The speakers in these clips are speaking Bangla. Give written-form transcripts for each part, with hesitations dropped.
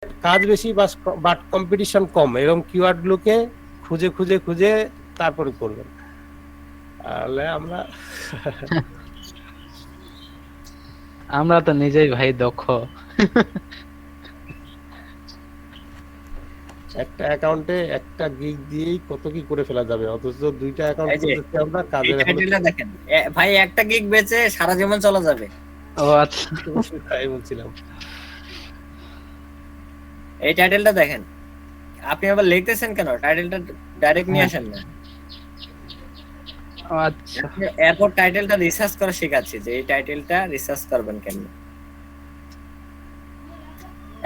কাজ বেশি বাট কম্পিটিশন কম, এরকম কিওয়ার্ডগুলোকে খুঁজে খুঁজে খুঁজে তারপরে করবেন। তাহলে আমরা তো নিজেই ভাই দক্ষ। একটা অ্যাকাউন্টে একটা গিগ দিয়েই কত কি করে ফেলা যাবে, অথচ দুইটা অ্যাকাউন্ট এই যে খুলতেছি আমরা, এই কাজের এখনো টাইটেলটা দেখেন, ভাই একটা গিগ বেচে সারা জীবন চলা যাবে। ও আচ্ছা, তাই বলছিলাম। এই টাইটেলটা দেখেন, আপনি আবার লিখতেছেন কেন? টাইটেলটা ডাইরেক্ট নিয়ে আসেন না। ও আচ্ছা, এরপর টাইটেলটা রিসার্চ করা শেখাচ্ছি যে এই টাইটেলটা রিসার্চ করবেন কেন।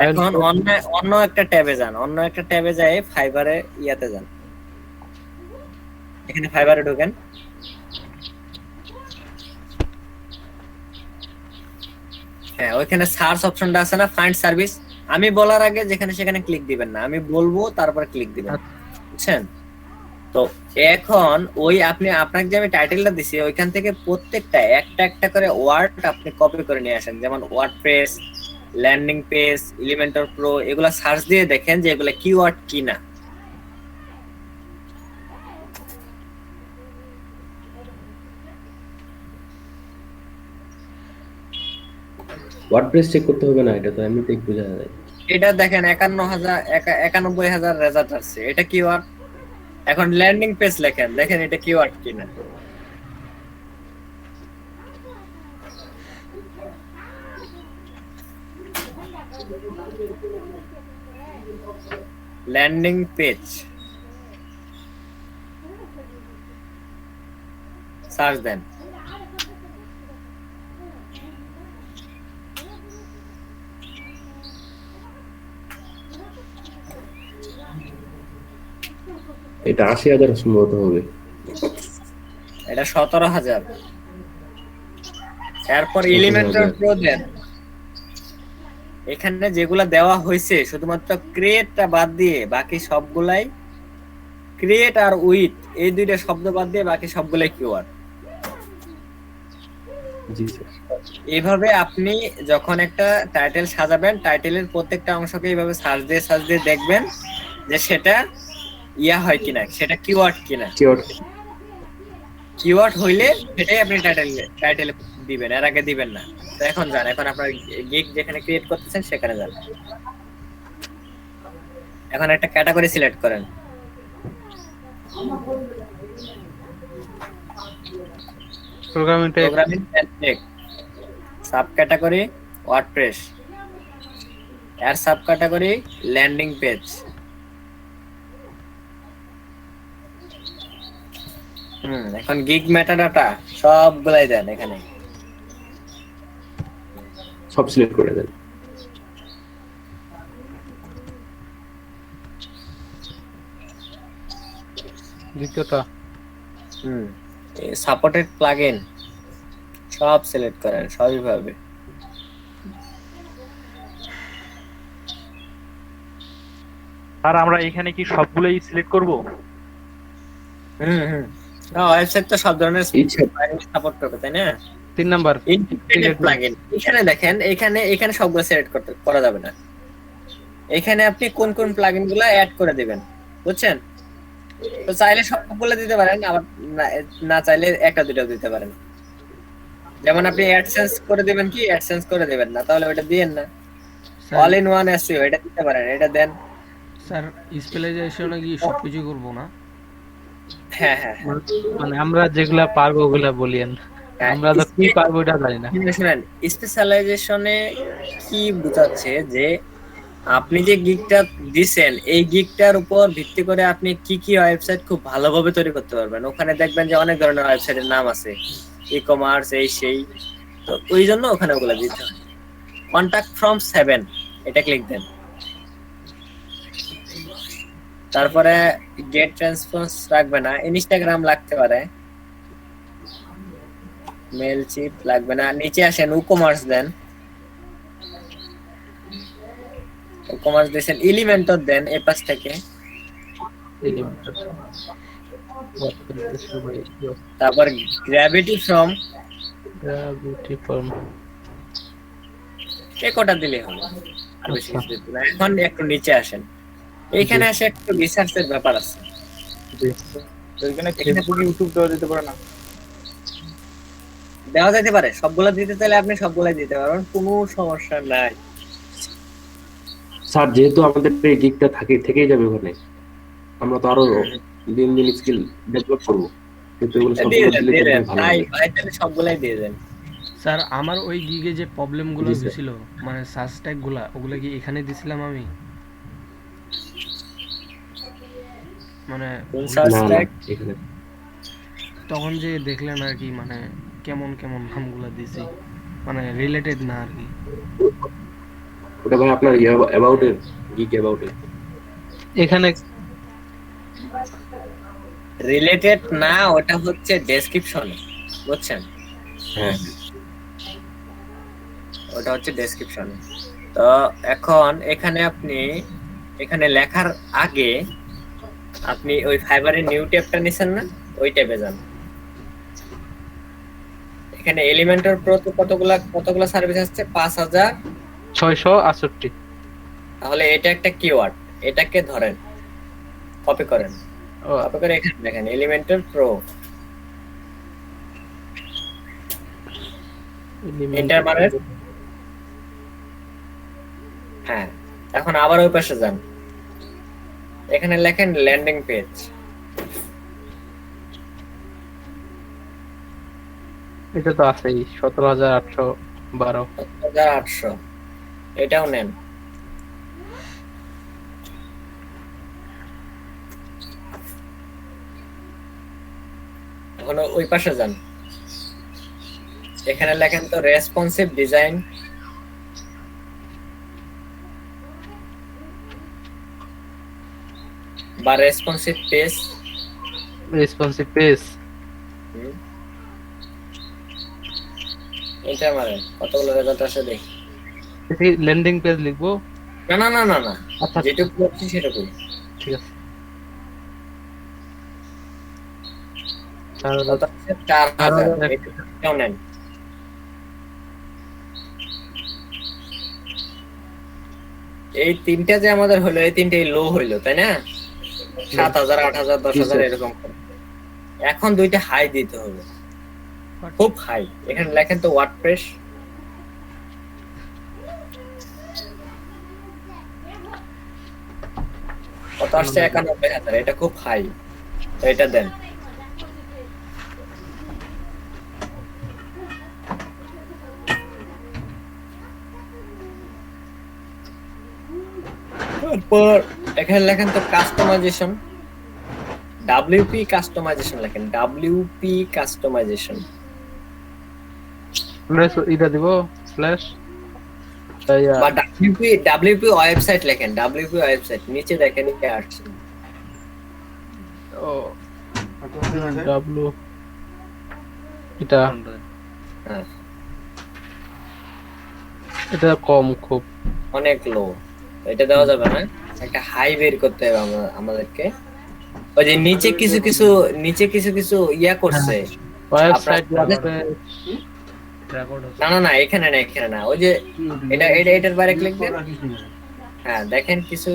এখন অন্য একটা ট্যাবে যান, অন্য একটা ট্যাবে যায় ফাইবারে ইয়াতে যান, এখানে ফাইবারে ঢোকেন। হ্যাঁ, ওইখানে সার্চ অপশনটা আছে না, ফাইন্ড সার্ভিস। আমি বলার আগে যেখানে সেখানে ক্লিক দিবেন না, আমি বলবো তারপর ক্লিক দিবেন, বুঝছেন? তো এখন ওই আপনাকে যে আমি টাইটেলটা দিছি ওইখান থেকে প্রত্যেকটা একটা একটা করে ওয়ার্ড আপনি কপি করে নিয়ে আসেন, যেমন WordPress, landing page, Elementor pro, এগুলা সার্চ দিয়ে দেখেন যে এগুলা কিওয়ার্ড কিনা। ওয়ার্ডপ্রেস চেক করতে হবে না, এটা তো এমনিতেই বোঝা যায়। এটা দেখেন 91,000 রেজাল্ট আসছে, এটা কিওয়ার্ড। এখন ল্যান্ডিং পেজ লেখেন, দেখেন এটা কিওয়ার্ড কিনা। ল্যান্ডিং পেজ সার্চ দেন, এটা 80,000 সম্ভবত হবে। এটা 17,000। এরপর এলিমেন্টর প্রো দেন, এখানে যেগুলা দেওয়া হয়েছে শুধুমাত্র ক্রিয়েটটা বাদ দিয়ে বাকি সবগুলাই, ক্রিয়েট আর উইথ এই দুইটা শব্দ বাদ দিয়ে বাকি সবগুলাই কিওয়ার্ড। জি স্যার। এইভাবে আপনি যখন একটা টাইটেল সাজাবেন, টাইটেলের প্রত্যেকটা অংশকে এইভাবে সার্চ দিয়ে দেখবেন যে সেটা ইয়া হয় কিনা, সেটা কিওয়ার্ড কিনা। কিওয়ার্ড হইলে সেটাই আপনি টাইটেলে দিবেন, এর আগে দিবেন না। তো এখন যান, এখন আপনার গিগ যেখানে ক্রিয়েট করতেছেন সেখানে যান। এখন একটা ক্যাটাগরি সিলেক্ট করেন, programming tech, sub category WordPress, এর সাব ক্যাটাগরি ল্যান্ডিং পেজ। এখন গিগ মেটাডাটা সবগুলাই দেন, এখানে সব সিলেক্ট করে দেন। দ্বিতীয়টা সাপোর্টেড প্লাগইন সব সিলেক্ট করেন, সবই ভাবে। আর আমরা এখানে কি সবগুলোই সিলেক্ট করব? ওয়েবসাইট তো সব ধরনের সাপোর্ট করবে, তাই না? 3 নাম্বার ইন্টিগ্রেটেড প্লাগইন, এখানে দেখেন, এখানে সবগুলো সিলেক্ট করা যাবে না। এখানে আপনি কোন কোন প্লাগইন গুলো অ্যাড করে দিবেন, বুঝছেন? তো চাইলে সবগুলো দিতে পারেন, আবার না চাইলে একটা দুটো দিতে পারেন। যেমন আপনি অ্যাডসেন্স করে দিবেন, কি অ্যাডসেন্স করে দিবেন না, তাহলে ওটা দিয়েন না। অল ইন ওয়ান এসইও এটা দিতে পারেন, এটা দেন। স্যার স্পেশালাইজেশনে কি সবকিছু করব না? হ্যাঁ হ্যাঁ, মানে আমরা যেগুলা পারবো ওগুলা বলিয়েন, আমরা তো কি পারবো এটা জানি না। শুনেন, স্পেশালাইজেশনে কি বোঝাচ্ছে যে আপনি যে গিগটা দিছেন এই গিগটার উপর ভিত্তি করে আপনি কি কি ওয়েবসাইট খুব ভালোভাবে তৈরি করতে পারবেন। ওখানে দেখবেন যে অনেক ধরনের ওয়েবসাইটের নাম আছে, ই কমার্স, এই সেই। তো ওই জন্য ওখানে ওগুলা দিতে হয়। কন্টাক্ট ফ্রম 7 এটা ক্লিক দেন, তারপরে গেট ট্রান্সপন্স রাখবে না, ইনস্টাগ্রাম লাগতে পারে, মেল চিপ লাগবে না। নিচে আসেন, ই-কমার্স দেন, ই-কমার্স দিয়েছেন, এলিমেন্টর দেন এই পাশ থেকে, তারপর গ্র্যাভিটি ফ্রম এই কোটা দিলে হবে। সার্ভিস আচ্ছা। দিত না। এখন একটু নিচে আসেন, এইখানে আসে একটু রিসার্চের ব্যাপার আছে। এখানে ফেসবুক ইউটিউব দেওয়া যেতে পারে না? দেওয়া যেতে পারে, সবগুলা দিতে চাইলে আপনি সবগুলাই দিতে পারবেন, কোনো সমস্যা নাই। স্যার যেহেতু আমাদের এই গিগটা থেকেই যাবে ওখানে, আমরা তো আরো দিন দিন স্কিল ডেভেলপ করবো, কিন্তু এগুলো সব দিয়ে দেন, দিলে দিয়ে দেন, ভালো তাই হবে। ভাই তাহলে সবগুলাই দিয়ে দেন। স্যার আমার ওই গিগে যে প্রবলেমগুলো জি, স্যার। হয়েছিল, মানে সার্চ ট্যাগ গুলা, ওগুলা কি এখানে দিছিলাম আমি? মানে কোন ভুল- সার্চ না না ট্যাগ? এখানে তখন যে দেখলেন আর কি, মানে কেমন কেমন নামগুলা দিছি, মানে রিলেটেড না আর কি। ওটা ভাই আপনার অ্যাবাউট এর গিগ অ্যাবাউট এর এখানে রিলেটেড না, ওটা হচ্ছে ডেসক্রিপশনে, বুঝছেন? হ্যাঁ ওটা হচ্ছে ডেসক্রিপশনে। তো এখন এখানে আপনি এখানে লেখার আগে আপনি ওই ফাইবারের নিউ ট্যাবটা নিছেন না, ওই ট্যাবে যান। এখানে এলিমেন্টর প্রো তো কতগুলা সার্ভিস আসছে? 5000। 668। তাহলে এটা একটা কিওয়ার্ড, এটাকে ধরেন, কপি করেন, ও, কপি করে এখানে দেখেন এলিমেন্টর প্রো, এন্টার মারেন। হ্যাঁ, এখন আবার ওই পাশে যান, এখানে লেখেন ল্যান্ডিং পেজ। এটা তো আছেই 17812। 1800, এটাও নেন। এখন ওই পাশে যান, এখানে লেখেন তো রেসপন্সিভ ডিজাইন, বা রেসপন্সিভ পেজ। Responsive page. এটা মারেন, কতগুলো রেজাল্ট আসে দেখি। এটি ল্যান্ডিং পেজ লিখবো। না না না না না, আচ্ছা যেটুকু করছি সেটুকু। ঠিক আছে। কত আসছে? 4000। এটাও নেন। এই তিনটা যে আমাদের হলো, এই তিনটাই লো হইলো, তাই না? 7000, 8000, 10000 এরকম করে। এখন দুইটা হাই দিতে হবে, খুব হাই। এখানে লেখেন তো ওয়ার্ডপ্রেস, কত আসছে? 91000। এটা খুব হাই, তো এটা দেন। তারপর এখানে লেখেন তো কাস্টমাইজেশন, ডাব্লিউপি কাস্টমাইজেশন লেখেন, ডাব্লিউপি কাস্টমাইজেশন। এটা দিব স্ল্যাশ বা ডাব্লিউপি ওয়েবসাইট লেখেন, ডাব্লিউপি ওয়েবসাইট, নিচে দেখেন কি আসছে। ও ডাব্লিউ এটা হ্যাঁ, এটা কম খুব। অনেক লো, এটা দেওয়া যাবে না, একটা হাই বের করতে হবে আমাদেরকে। ওই যে নিচে কিছু কিছু ইয়া করছে। ওয়েবসাইট না না না, এখানে না, এখানে না, ওই যে এটার বাইরে ক্লিক দেন। হ্যাঁ, দেখেন কিছু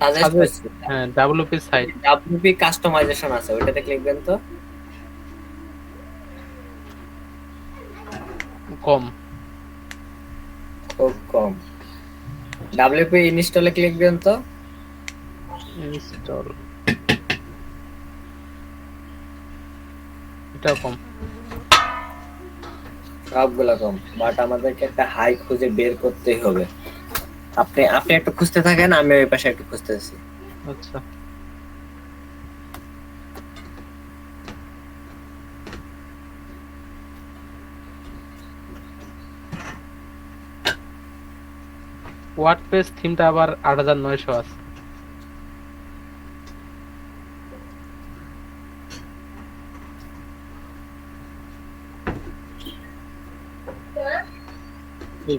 সাজেস্ট করছে, হ্যাঁ ডাব্লিউপি সাইট ডাব্লিউপি কাস্টমাইজেশন আছে, ওইটাতে ক্লিক দেন তো। কম। খুব কম। ডাব্লিউপি ইনস্টলে ক্লিক দেন তো। ইনস্টল এটা কম। সবগুলা কম, বাট আমাদেরকে একটা হাই খুঁজে বের করতেই হবে। আপনি একটু খুঁজতে থাকেন, আমি ওই পাশে একটু খুঁজতেছি। আচ্ছা ওয়ার্ডপ্রেস থিমটা আবার 8900 আছে।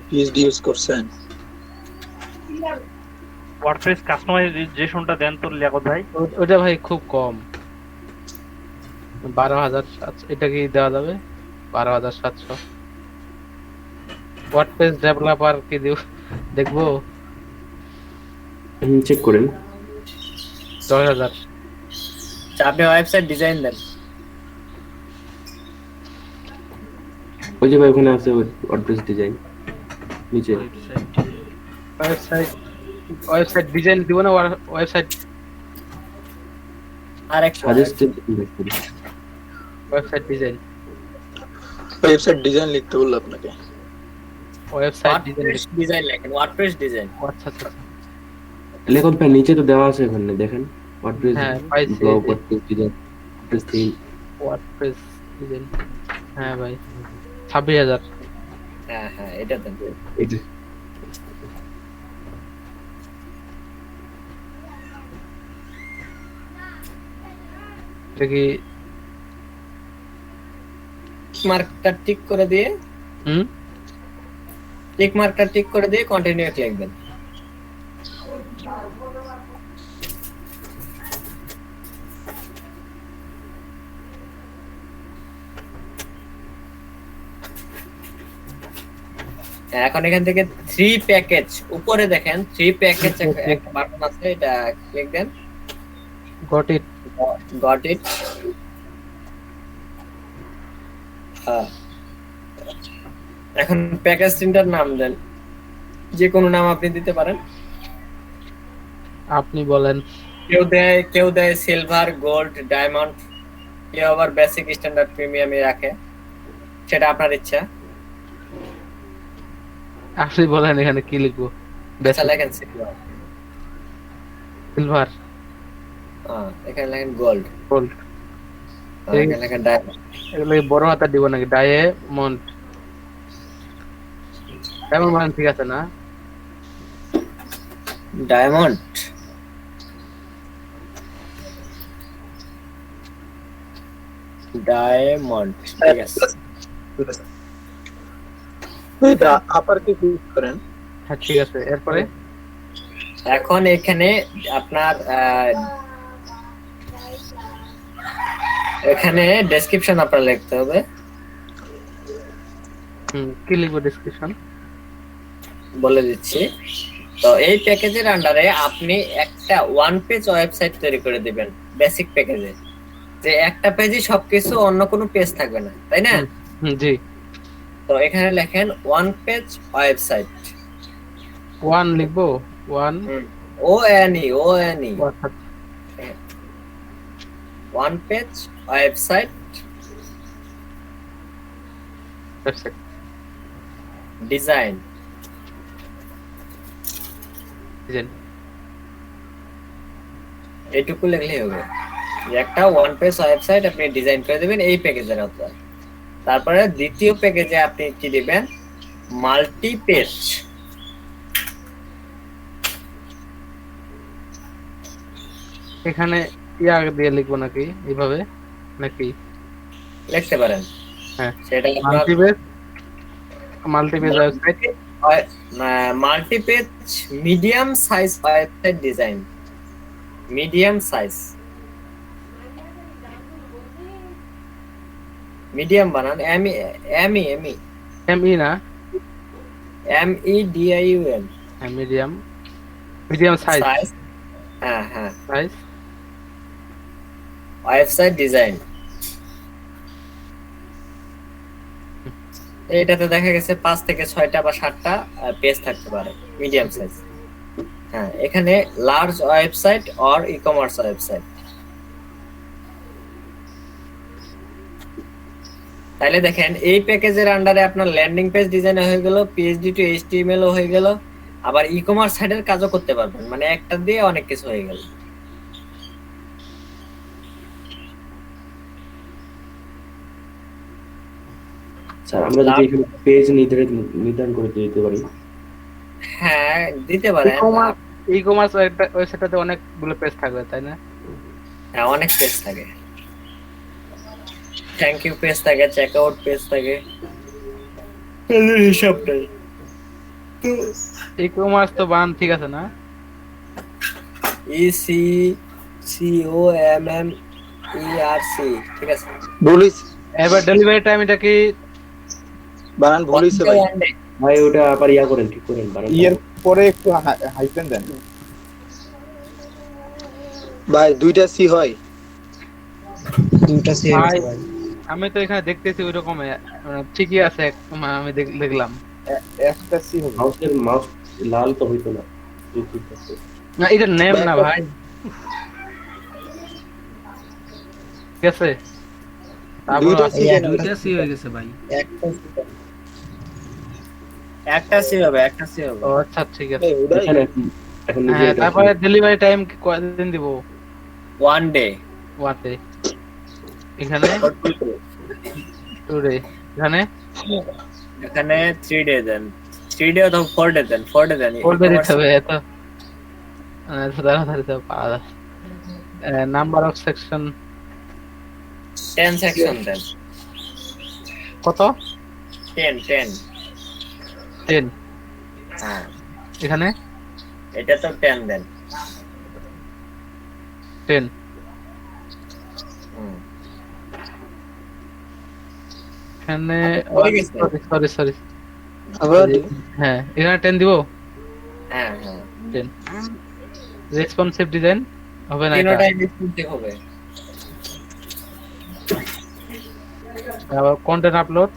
পিএইচডি ইউজ করছেন? ওয়ার্ডপ্রেস কাস্টমাইজেশনটা দেন তো লিয়াকত ভাই। ওটা ভাই খুব কম, 12700। এটা কি দেওয়া যাবে? 12700 ওয়ার্ডপ্রেস ডেভেলপার কি দেখবো চেক করেন। 10,000। আচ্ছা, আপনি ওয়েবসাইট ডিজাইন দেন। ওই যে ভাই ওখানে আছে ওয়ার্ডপ্রেস ডিজাইন নিচে। ওয়েবসাইট ডিজাইন দিব না, ওয়েবসাইট আর একটা suggested website design website design লিখতে বললো আপনাকে। Website design. ডিজাইন লেখেন, ওয়ার্ডপ্রেস ডিজাইন। আচ্ছা আচ্ছা আচ্ছা। লেখন ভাই নিচে তো দেওয়া আছে ওখানে দেখেন ওয়ার্ডপ্রেস হ্যাঁ, পাইছি। Blog, WordPress design, WordPress theme. WordPress design, হ্যাঁ ভাই 26,000। হ্যাঁ হ্যাঁ, এটা দেন। এই যে দেখি মার্কটা টিক করে দিয়ে, হুম টিক মার্কটা টিক করে দিয়ে কন্টিনিউ লিখবেন। এখন এখান থেকে 3 প্যাকেজ উপরে দেখেন, 3 প্যাকেজ একটা বাটন আছে, এটা ক্লিক দেন। Got it. Got it. হ্যাঁ, এখন প্যাকেজ তিনটার নাম দেন, যে কোনো নাম আপনি দিতে পারেন। আপনি বলেন। কেউ দেয় সিলভার, গোল্ড, ডায়মন্ড, কেউ আবার বেসিক, স্ট্যান্ডার্ড, প্রিমিয়ামে রাখে, সেটা আপনার ইচ্ছা। আপনি বলেন এখানে কি লিখবো। আচ্ছা, লেখেন সিলভার। সিলভার। এখানে লেখেন গোল্ড। গোল্ড। এখানে লেখেন ডায়মন্ড। এগুলো কি বড় হাতা দিব নাকি? ডায়মন্ড। ডায়মন্ড মানে ঠিক আছে না? ডায়মন্ড। ডায়মন্ড, ঠিক আছে। এটা আপার কি ইউজ করেন? হ্যাঁ ঠিক আছে, এরপরে এখন এখানে আপনার এখানে ডেসক্রিপশন আপনার লিখতে হবে। কি লিখবো ডেসক্রিপশন? বলে দিচ্ছি। তো এই প্যাকেজের আন্ডারে আপনি একটা ওয়ান পেজ ওয়েবসাইট তৈরি করে দিবেন, বেসিক প্যাকেজে, যে একটা পেজে সবকিছু, অন্য কোনো পেজ থাকবে না, তাই না? জি। তো এখানে লেখেন ওয়ান পেজ ওয়েবসাইট। ওয়ান লিখবো। ওয়ান ONE আচ্ছা। One page website design. Design এইটুকু লিখলেই হবে, যে একটা ওয়ান পেজ ওয়েবসাইট আপনি ডিজাইন করে দেবেন এই প্যাকেজের আওতায়। তারপরে দ্বিতীয় প্যাকেজে আপনি কি দিবেন? Multi page. এখানে ইয়া দিয়ে লিখবো নাকি এইভাবে নাকি? লিখতে পারেন, হ্যাঁ। সেটা multipage website, multi page medium size website design. Medium size, medium বানান, এমই না, MEDIUM হ্যাঁ মিডিয়াম সাইজ। হ্যাঁ হ্যাঁ, সাইজ ওয়েবসাইট ডিজাইন। এটাতে দেখা গেছে 5 থেকে 6টা বা 7টা পেজ থাকতে পারে, মিডিয়াম সাইজ। হ্যাঁ, এখানে large website or e-commerce website. তাহলে দেখেন এই প্যাকেজের আন্ডারে আপনার ল্যান্ডিং পেজ ডিজাইন হয়ে গেল, PHP টু HTML ও হয়ে গেল, আবার ই-কমার্স সাইটের কাজও করতে পারবেন, মানে একটা দিয়ে অনেক কিছু হয়ে গেল। স্যার আমরা যদি এখানে পেজ নির্ধারণ করে দিতে পারি। হ্যাঁ, দিতে পারেন। ই-কমার্স ওয়েবসাইটটাতে অনেকগুলো পেজ থাকবে, তাই না? হ্যাঁ, অনেক পেজ থাকে, থ্যাংক ইউ পেজ থাকে, চেকআউট পেজ থাকে, এদের হিসাব নেই। তো ই-কমার্স তো বান ঠিক আছে না? ECCOMMERC, ঠিক আছে। ভুলিস এবার ডেলিভারি টাইম এটা কি? বানান ভুলিস ভাই। ভাই ওটা আবার ইয়া করেন, ঠিক করেন বানান। পরে একটু হাইফেন দেন। ভাই দুইটা সি হয়? দুইটা সি হয়ে গেছে ভাই। আমি তো এখানে দেখতেছি ওই রকম ঠিকই আছে আমি দেখলাম। একটা সি হবে। মাউস লাল তো হইতো না। ঠিক আছে। না এটা নেম না ভাই, ঠিক আছে। তারপর দুইটা সি কেন? দুইটা সি হয়ে গেছে ভাই। একটা সি হবে, একটা সি হবে। ও আচ্ছা ঠিক আছে। এই ওটাই। এখন হ্যাঁ তারপরে ডেলিভারি টাইম কয়দিন দিব? 1 day ওয়াতে এখানে টুডে এখানে এখানে 3 day দেন, 3 day অথবা 4 day দেন, 4 day দেন। করবে দিতে হবে এত তাড়াতাড়ি তো পাওয়া যায়। নাম্বার অফ সেকশন 10 সেকশন দেন। কত? 10 10 হ্যাঁ, এখানে এটা তো 10 দেন। 10 হুম। এখানে হয়ে গেছে। সরি আবার হ্যাঁ এখানে 10 দিব। হ্যাঁ হ্যাঁ, 10 রেসপন্সিভ ডিজাইন হবে না এটা? তিনটাই ডিসপ্লে হবে। আবার কন্টেন্ট আপলোড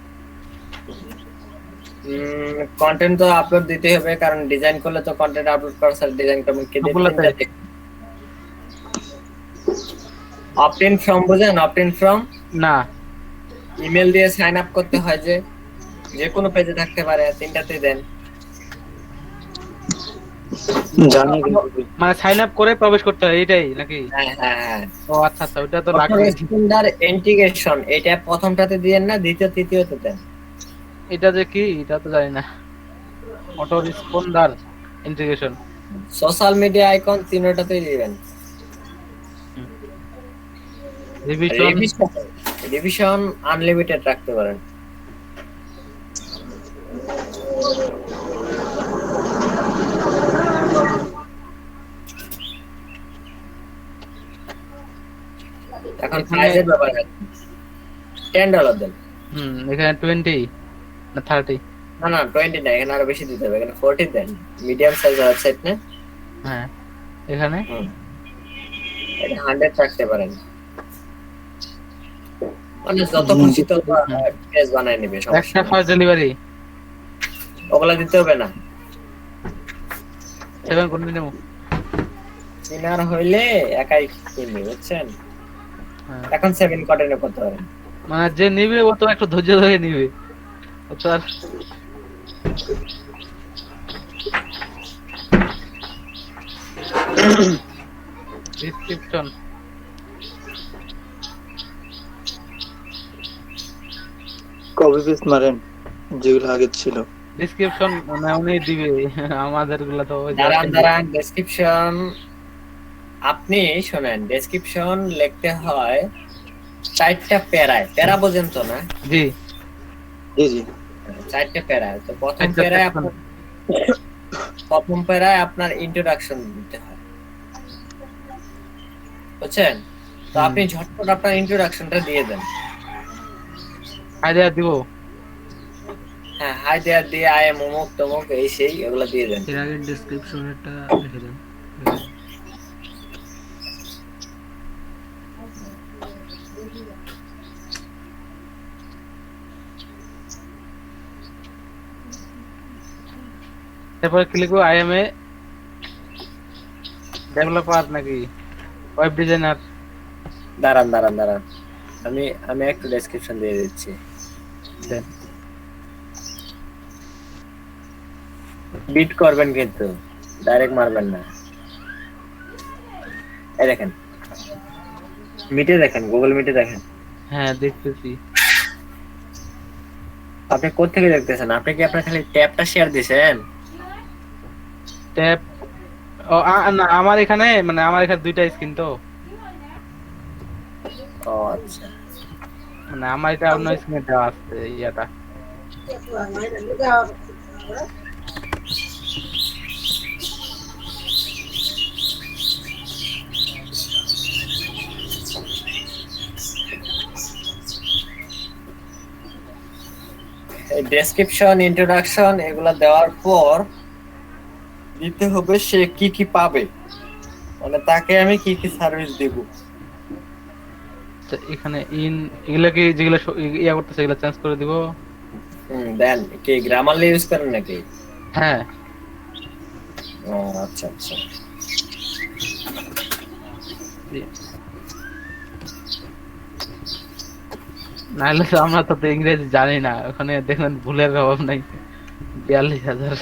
কন্টেন্ট তো আপলোড দিতে হবে, কারণ ডিজাইন করলে তো কন্টেন্ট আপলোড করা স্যার ডিজাইন করবেন কি সবগুলোতে? অপট ইন ফ্রম বুঝেন? অপট ইন ফ্রম না ইমেল দিয়ে সাইন আপ করতে হয়, যে কোনো পেজে থাকতে পারে, তিনটাতে দেন। জানি মানে সাইন আপ করে প্রবেশ করতে হয় এটাই নাকি? হ্যাঁ হ্যাঁ হ্যাঁ, ও আচ্ছা ওটা তো লাগবে। রেসপন্ডার ইন্টিগ্রেশন এটা প্রথমটাতে দিয়েন না, দ্বিতীয় তৃতীয়তে দেন। এটা যে কি এটা তো জানি না। Auto responder integration social media icon তিনটাতেই দিবেন। রিভিশন রিভিশন আনলিমিটেড রাখতে পারেন। এখন প্রাইসের ব্যাপার আছে, $10 দেন। এখানে 20 না 30? না না 20 না, এখানে আরো বেশি দিতে হবে, এখানে 40 দেন। মিডিয়াম সাইজ ওয়েবসাইট না? হ্যাঁ এখানে এটা 100 রাখতে পারেন, মানে যত খুশি তত পেজ বানায় নেবে, একটা সমস্যা নেই। ফার্স্ট ডেলিভারি ওগুলা দিতে হবে না। 7 কোন দিন নেব? চিনার হইলে একাই কিনবে, বুঝছেন? হ্যাঁ। এখন 7 কটনে করতে পারেন। মানে যে নিবে ও তো একটু ধৈর্য ধরে নিবে, ও তো আর ডেসক্রিপশন কপি পেস্ট মারেন যেগুলো আগে ছিল। ডেসক্রিপশন মানে উনি দিবে, আমাদের গুলা তো ওই দাঁড়ান ডেসক্রিপশন আপনি শোনেন, ডেসক্রিপশন লিখতে হয় 4টা প্যারায়, প্যারা পর্যন্ত না? জি জি জি 4টা প্যারায়। তো প্রথম একটা প্যারায় section। প্রথম প্যারায় আপনার ইন্ট্রোডাকশন দিতে হয়, বুঝছেন? তো আপনি ঝটপট আপনার ইন্ট্রোডাকশনটা দিয়ে দেন। আইডিয়া দিব। হ্যাঁ, হাই দেয়ার দিয়ে আই এম অমুক তমুক এই সেই এগুলো দিয়ে দেন। এর আগে ডেসক্রিপশনেরটা লিখে দেন। তারপরে কি লিখবো? আই এম এ ডেভেলপার নাকি ওয়েব ডিজাইনার? দাঁড়ান আমি একটু ডেসক্রিপশন দিয়ে দিচ্ছি। দেন। বিট করবেন কিন্তু ডাইরেক্ট মারবেন না। এই দেখেন, মিটে দেখেন, গুগল মিটে দেখেন। হ্যাঁ দেখতেছি। আপনি কোথা থেকে দেখতেছেন? আপনি কি আপনার খালি ট্যাবটা শেয়ার দিবেন? ট্যাব ও না আমার এখানে মানে আমার এখানে দুইটা স্ক্রিন তো, ও আচ্ছা, মানে আমার এটা অন্য স্ক্রিনে দেওয়া আছে ইয়াটা। এই ডেসক্রিপশন ইন্ট্রোডাকশন এগুলা দেওয়ার পর দিতে হবে সে কি কি পাবে, মানে তাকে আমি কি কি সার্ভিস দেব। তো এখানে ইন এগুলা কি যেগুলো ইয়া করতেছে এগুলো চেঞ্জ করে দিব। দেন কি গ্রামারলি ইউজ করেন নাকি? হ্যাঁ ও আচ্ছা আচ্ছা। নাহলে তো আমরা তো ইংরেজি জানি না, ওখানে দেখবেন ভুলের অভাব নাই। 42,000।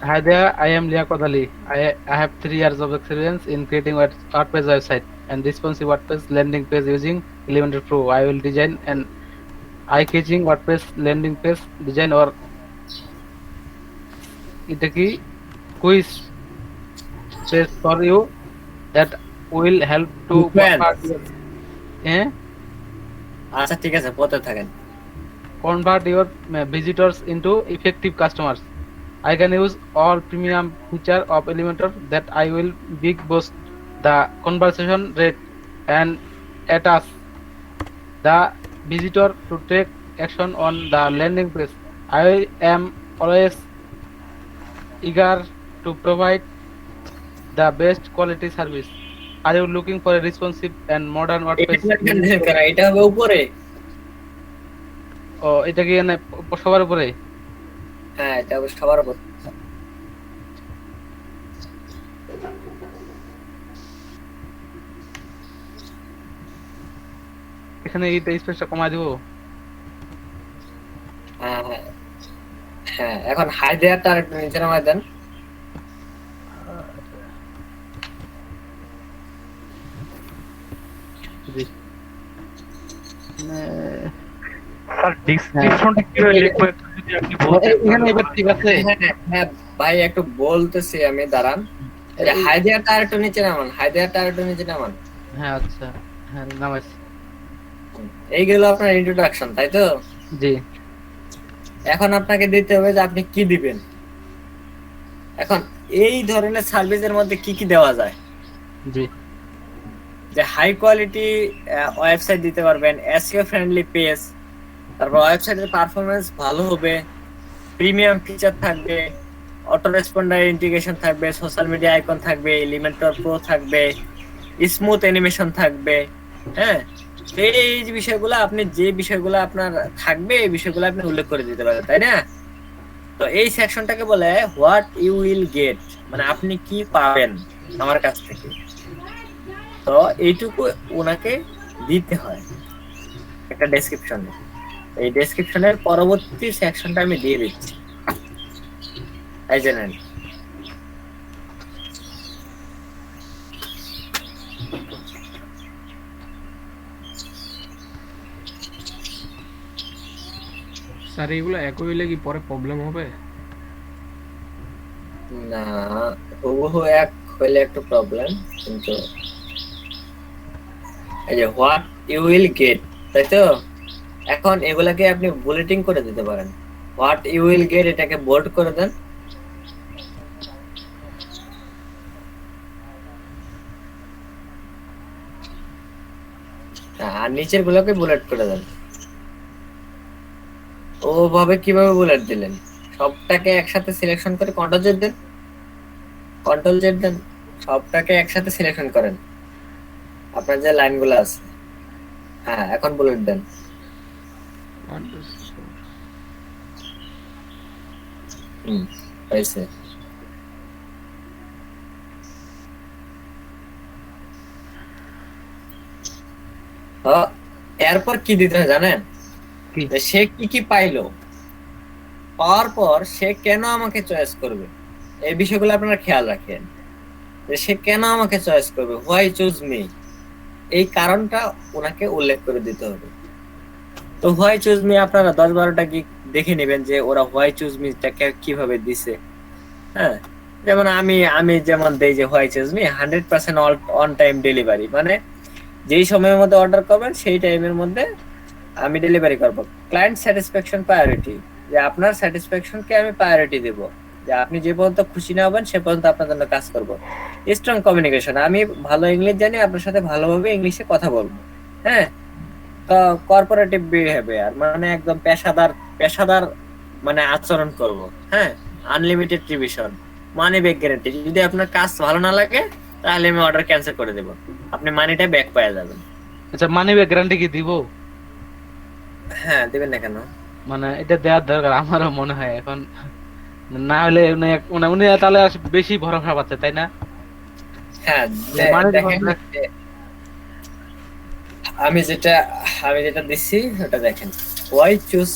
Hi there, I am Liaquat Ali. I have 3 years of experience in creating WordPress website and responsive WordPress landing page using Elementor Pro. I will design an eye-catching WordPress landing page design or এটা কি quiz page for you that will help to Depends. আচ্ছা ঠিক আছে, পড়তে থাকেন। convert your visitors into effective customers. I can use all premium feature of Elementor that I will big boost the conversion rate and attach the visitor to take action on the landing page. I am always eager to provide the best quality service. Are you looking for a responsive and modern WordPress? এটা হবে উপরে। ও এটা কি মানে সবার উপরে? হ্যাঁ এটা হবে সবার উপর। এখানে এইটা স্পেসটা কমায় দিব। হ্যাঁ হ্যাঁ হ্যাঁ, এখন হাই দেয়ারটা আরেকটু নিচে নামায় দেন। জি স্যার ডেসক্রিপশনটা কি হয় লিখবো একটু যদি আপনি বলতেন। এখানে এবার ঠিক আছে। হ্যাঁ হ্যাঁ ভাই একটু বলতেছি আমি, দাঁড়ান। হাই দেয়ারটা আরেকটু নিচে নামান, হাই দেয়ারটা আরেকটু নিচে নামান। হ্যাঁ আচ্ছা, হ্যাঁ নামাইছি। এইগুলো আপনার ইন্ট্রোডাকশন, তাই তো? জি। এখন আপনাকে দিতে হবে যে আপনি কি দিবেন। এখন এই ধরনের সার্ভিসের মধ্যে কি কি দেওয়া যায়? জি। যে হাই কোয়ালিটি ওয়েবসাইট দিতে পারবেন, এসইও ফ্রেন্ডলি পেজ, তারপর ওয়েবসাইটের পারফরম্যান্স ভালো হবে, প্রিমিয়াম ফিচার থাকবে, অটো রেসপন্ডার ইন্টিগ্রেশন থাকবে, সোশ্যাল মিডিয়া আইকন থাকবে, এলিমেন্টর প্রো থাকবে, স্মুথ অ্যানিমেশন থাকবে। হ্যাঁ, এই যে বিষয়গুলো আপনি যে বিষয়গুলো আপনার থাকবে এই বিষয়গুলো আপনি উল্লেখ করে দিতে পারেন, তাই না? তো এই সেকশনটাকে বলে হোয়াট ইউ উইল গেট, মানে আপনি কি পাবেন আমার কাছ থেকে। তো এইটুকু ওনাকে দিতে হয় একটা ডেসক্রিপশনে। এই ডেসক্রিপশনের পরবর্তী সেকশনটা আমি দিয়ে দিচ্ছি, এই যে নেন। স্যার এগুলো একই হইলে কি পরে প্রবলেম হবে? না, হুবহু এক হইলে একটু প্রবলেম, কিন্তু এই যে হোয়াট ইউ উইল গেট, তাই তো? এখন এগুলাকে আপনি বুলেটিং করে দিতে পারেন। হোয়াট ইউ উইল গেট এটাকে বোল্ড করে দেন। আর নিচের গুলোকে বুলেট করে দেন। ওভাবে কিভাবে বুলেট দিলেন? সবটাকে একসাথে সিলেকশন করে কন্ট্রোল জেড দেন, কন্ট্রোল জেড দেন, সবটাকে একসাথে সিলেকশন করেন আপনার যে লাইনগুলো আছে। হ্যাঁ, এখন বুলেট দেন। হয়েছে। এরপর কি দিতে হয় জানেন? সে কি কি পাইলো, পাওয়ার পর সে কেন আমাকে চয়েস করবে, এই বিষয়গুলো আপনারা খেয়াল রাখেন। সে কেন আমাকে চয়েস করবে, হোয়াই চুজ মি, এই কারণটা ওনাকে উল্লেখ করে দিতে হবে। তো হোয়াই চুজ মি আপনারা 10-12টা গিগ দেখে নেবেন যে ওরা হোয়াই চুজ মিটাকে কিভাবে দিছে। হ্যাঁ, যেমন আমি যেমন দেই যে why choose me 100% on time delivery, মানে যেই সময়ের মধ্যে অর্ডার করবেন সেই টাইমের মধ্যে আমি ডেলিভারি করব। ক্লায়েন্ট স্যাটিসফ্যাকশন প্রায়োরিটি, যে আপনার স্যাটিসফ্যাকশনকে আমি প্রায়োরিটি দেব, যে আপনি যে পর্যন্ত খুশি না হবেন সে পর্যন্ত আপনার জন্য কাজ করব। স্ট্রং কমিউনিকেশন, আমি ভালো ইংলিশ জানি, আপনার সাথে ভালোভাবে ইংলিশে কথা বলবো। হ্যাঁ, তো কর্পোরেটিভ বিহেভিয়ার মানে একদম পেশাদার মানে আচরণ করব। হ্যাঁ, unlimited revision, money back guarantee. যদি আপনার কাজ ভালো না লাগে তাহলে আমি অর্ডার ক্যান্সেল করে দেব, আপনি মানিটা ব্যাক পেয়ে যাবেন। আচ্ছা, মানি ব্যাক গ্যারান্টি কি দিব? হ্যাঁ, দিবেন না কেন? মানে এটা দেওয়ার দরকার আমারও মনে হয় এখন, না হলে উনি তাহলে বেশি ভরসা পাচ্ছে, তাই না? হ্যাঁ, মানে দেখেন আমি যেটা দিচ্ছি ওটা দেখেন, ওয়াই চুজ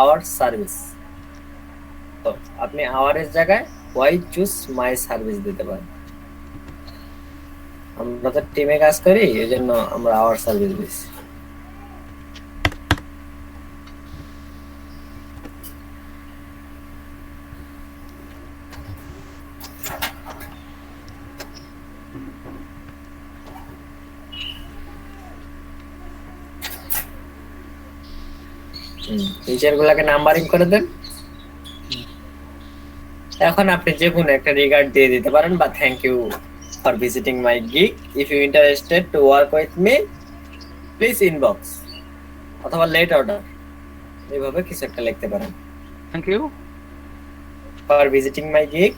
আওয়ার সার্ভিস। তো আপনি আওয়ারের জায়গায় ওয়াই চুজ মাই সার্ভিস দিতে পারেন। আমরা তো টিমে কাজ করি, এই জন্য আমরা আওয়ার সার্ভিস দিচ্ছি। ফিচার গুলাকে নাম্বারিং করে দেন। এখন আপনি যে কোনো একটা রিগার্ড দিয়ে দিতে পারেন, বা thank you for visiting my gig, if you interested to work with me please inbox, অথবা লেট অর্ডার, এইভাবে কিছু একটা লিখতে পারেন। Thank you for visiting my gig,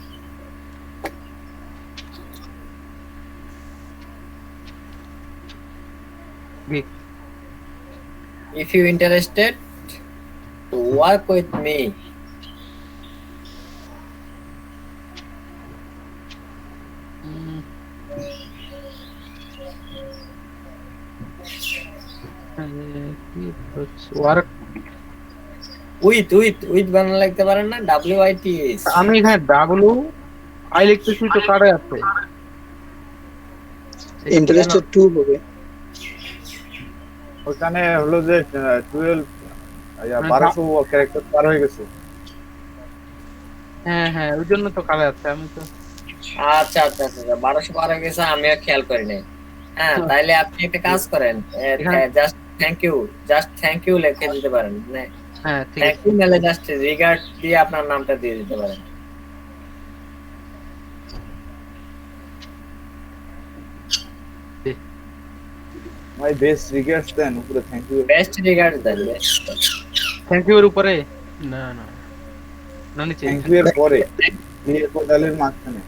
if you interested to work with me work with বানানো লিখতে পারেন না, WITH। আমি এখানে ডাব্লিউ আই লিখতেছি তো কারে আছে? ইন্টারেস্টেড টু হবে। ওখানে হলো যে 1200 ক্যারেক্টার পার হয়ে গেছে। হ্যাঁ ওই জন্য তো কারে আছে। আমি তো আচ্ছা 1200 পার হয়ে গেছে, আমি আর খেয়াল করি নাই। হ্যাঁ, তাইলে আপনি একটা কাজ করেন, জাস্ট থ্যাংক ইউ লিখে দিতে পারেন। মানে হ্যাঁ ঠিক থ্যাংক আছে। ইউ মেলে জাস্ট রিগার্ড দিয়ে আপনার নামটা দিয়ে দিতে পারেন। মাই বেস্ট রিগার্ডস দেন, উপরে থ্যাংক ইউ। বেস্ট রিগার্ড দেন। থ্যাংক ইউ এর উপরে না না না নিচে? থ্যাংক ইউ এর পরে দিয়ে কোদালের মাঝখানে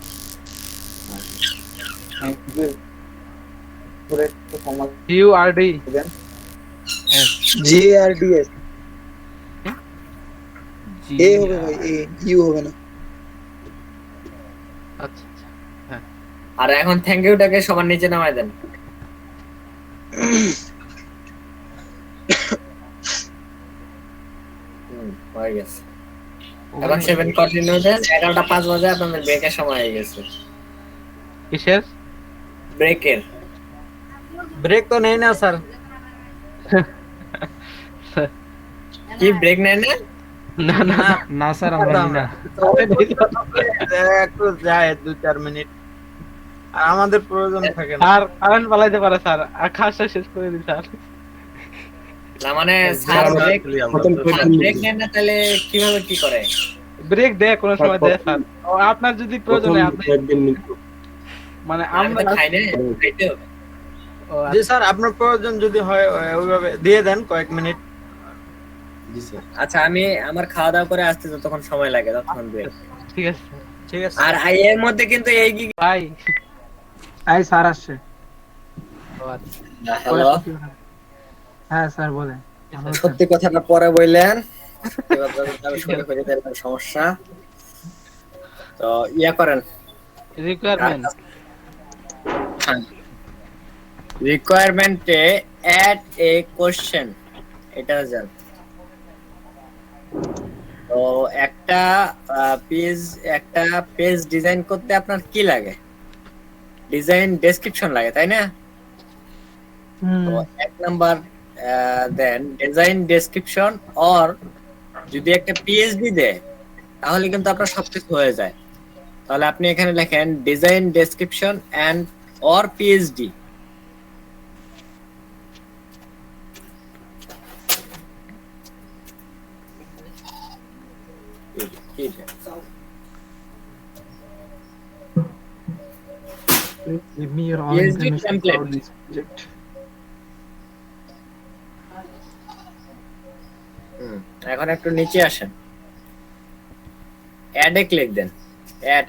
থ্যাংক ইউ এর উপরে একটু কমা ইউ আর ডি দেন। GARDS জি এ হবে ভাই, এ ইউ হবে না। আচ্ছা আর এখন থ্যাংক ইউটাকে সবার নিচে নামায় দেন। হয়ে গেছে। এখন 7 কন্টিনিউ দেন। 11:05 বাজে, আপনাদের ব্রেকের সময় হয়ে গেছে। কিসের ব্রেকের ব্রেক তো নেই না স্যার। কি ব্রেক নেন না? না না না স্যার আমরা নিই না। একটু যায় 2-4 মিনিট, আর আমাদের প্রয়োজন থাকে না। আর কারেন্ট পালাইতে পারে স্যার, আর খাসটা শেষ করে দিন স্যার। না মানে স্যার ব্রেক নেন না, তাহলে কিভাবে কি করে? ব্রেক দেয় কোন সময় দেয় স্যার। ও আপনার যদি প্রয়োজন হয় আপনি মানে আমি আমরা তো খাই না, খাইতে হবে। ও, জি স্যার, আপনার প্রয়োজন যদি হয় ওইভাবে দিয়ে দেন কয়েক মিনিট। আচ্ছা, আমি আমার খাওয়া দাওয়া করে আসতে যতক্ষণ সময় লাগে ততক্ষণ ব্রেক। ঠিক আছে ঠিক আছে। আর এর মধ্যে কিন্তু এই গিগ ভাই। এই স্যার আসছে। ও আচ্ছা। হ্যালো, হ্যাঁ স্যার বলেন। সত্যি কথাটা পরে বললেন, এবার যদি আমি শুনে ফেলি তাহলে সমস্যা। তো ইয়া করেন, রিকোয়ারমেন্টে অ্যাড এ কোশ্চেন, এটা যান। তো একটা পেজ ডিজাইন করতে আপনার কি লাগে? ডিজাইন ডেসক্রিপশন লাগে, তাই না? তো 1 নাম্বার দেন ডিজাইন ডেসক্রিপশন, অর যদি একটা পিএইচডি দেয় তাহলে কিন্তু আপনার সবকিছু হয়ে যায়। তাহলে আপনি এখানে লেখেন design description and or PhD. Please give me your all PSD information template. about this project. এখন একটু নিচে আসেন, অ্যাডে ক্লিক দেন, অ্যাড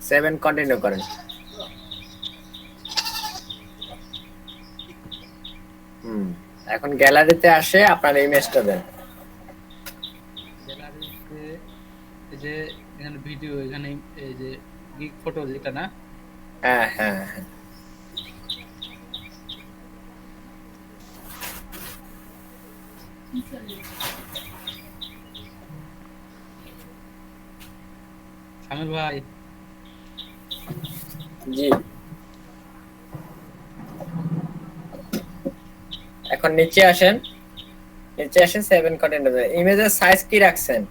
7 কন্টিনিউ করেন। এখন গ্যালারিতে আসে আপনার ইমেজটা দেন। গ্যালারিতে এই যে এখানে ভিডিও, এখানে এই যে গিগ ফটো যেটা না, হ্যাঁ। সামিল ভাই জি, এখন নিচে আসেন, 7 কন্টিনিউ দেন। ইমেজের সাইজ কি রাখছেন?